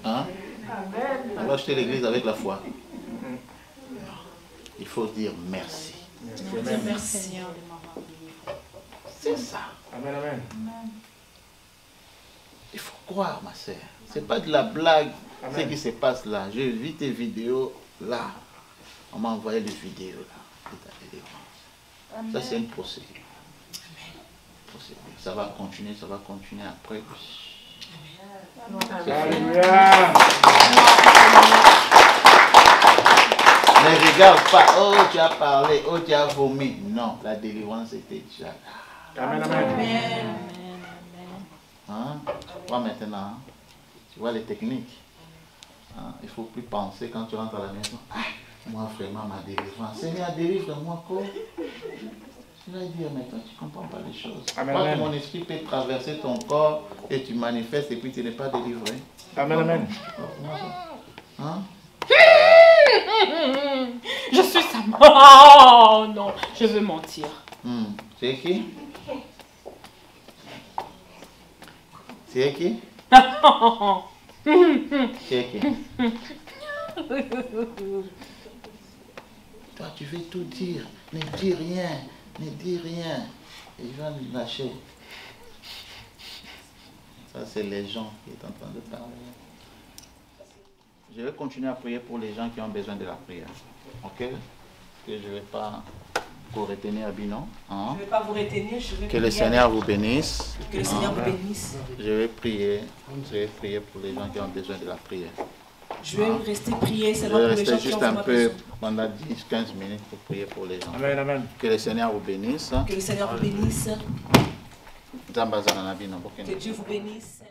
Speaker 2: Hein? On va acheter l'église avec la foi. Il faut dire merci.
Speaker 1: Merci
Speaker 5: Seigneur de m'avoir délivré.
Speaker 2: C'est ça.
Speaker 4: Amen, amen.
Speaker 2: Il faut croire, ma sœur. Ce n'est pas de la blague,
Speaker 4: Amen.
Speaker 2: ce qui se passe là. J'ai vu tes vidéos là. On m'a envoyé des vidéos là. De ta délivrance. Ça, c'est une procédure. Ça va continuer après.
Speaker 4: Alléluia.
Speaker 2: Ne regarde pas, oh tu as parlé, oh tu as vomi. Non, la délivrance était déjà là.
Speaker 4: Amen, amen.
Speaker 2: Hein? Tu vois maintenant, tu vois les techniques. Hein? Il ne faut plus penser quand tu rentres à la maison. Ah, moi vraiment ma délivrance. Seigneur, délivre-moi quoi? Tu vas dire, mais toi tu ne comprends pas les choses.
Speaker 4: Amen,
Speaker 2: Moi,
Speaker 4: amen.
Speaker 2: mon esprit peut traverser ton corps et tu manifestes et puis tu n'es pas délivré.
Speaker 4: Amen, amen.
Speaker 2: Hein?
Speaker 5: Je suis sa mère. Oh non, je veux mentir.
Speaker 2: C'est qui? C'est qui? C'est qui? Toi, tu veux tout dire. Ne dis rien. Ne dis rien. Et il va nous lâcher. Ça, c'est les gens qui sont en train de parler. Je vais continuer à prier pour les gens qui ont besoin de la prière. Ok? Que je ne vais pas vous retenir à Binon. Hein?
Speaker 1: Je ne vais pas vous retenir. Je vais
Speaker 2: que le Seigneur vous bénisse.
Speaker 1: Que le Seigneur vous bénisse.
Speaker 2: Je vais prier pour les gens qui ont besoin de la prière.
Speaker 1: Je vais rester prier seulement
Speaker 2: Je
Speaker 1: pour
Speaker 2: vais
Speaker 1: les gens
Speaker 2: rester
Speaker 1: qui
Speaker 2: juste
Speaker 1: ont
Speaker 2: un
Speaker 1: besoin.
Speaker 2: peu pendant 10-15 minutes pour prier pour les gens.
Speaker 4: Amen, amen.
Speaker 2: Que le Seigneur vous bénisse.
Speaker 1: Que le Seigneur vous bénisse.
Speaker 2: Zambazana na bino, bokende.
Speaker 1: Que Dieu vous bénisse.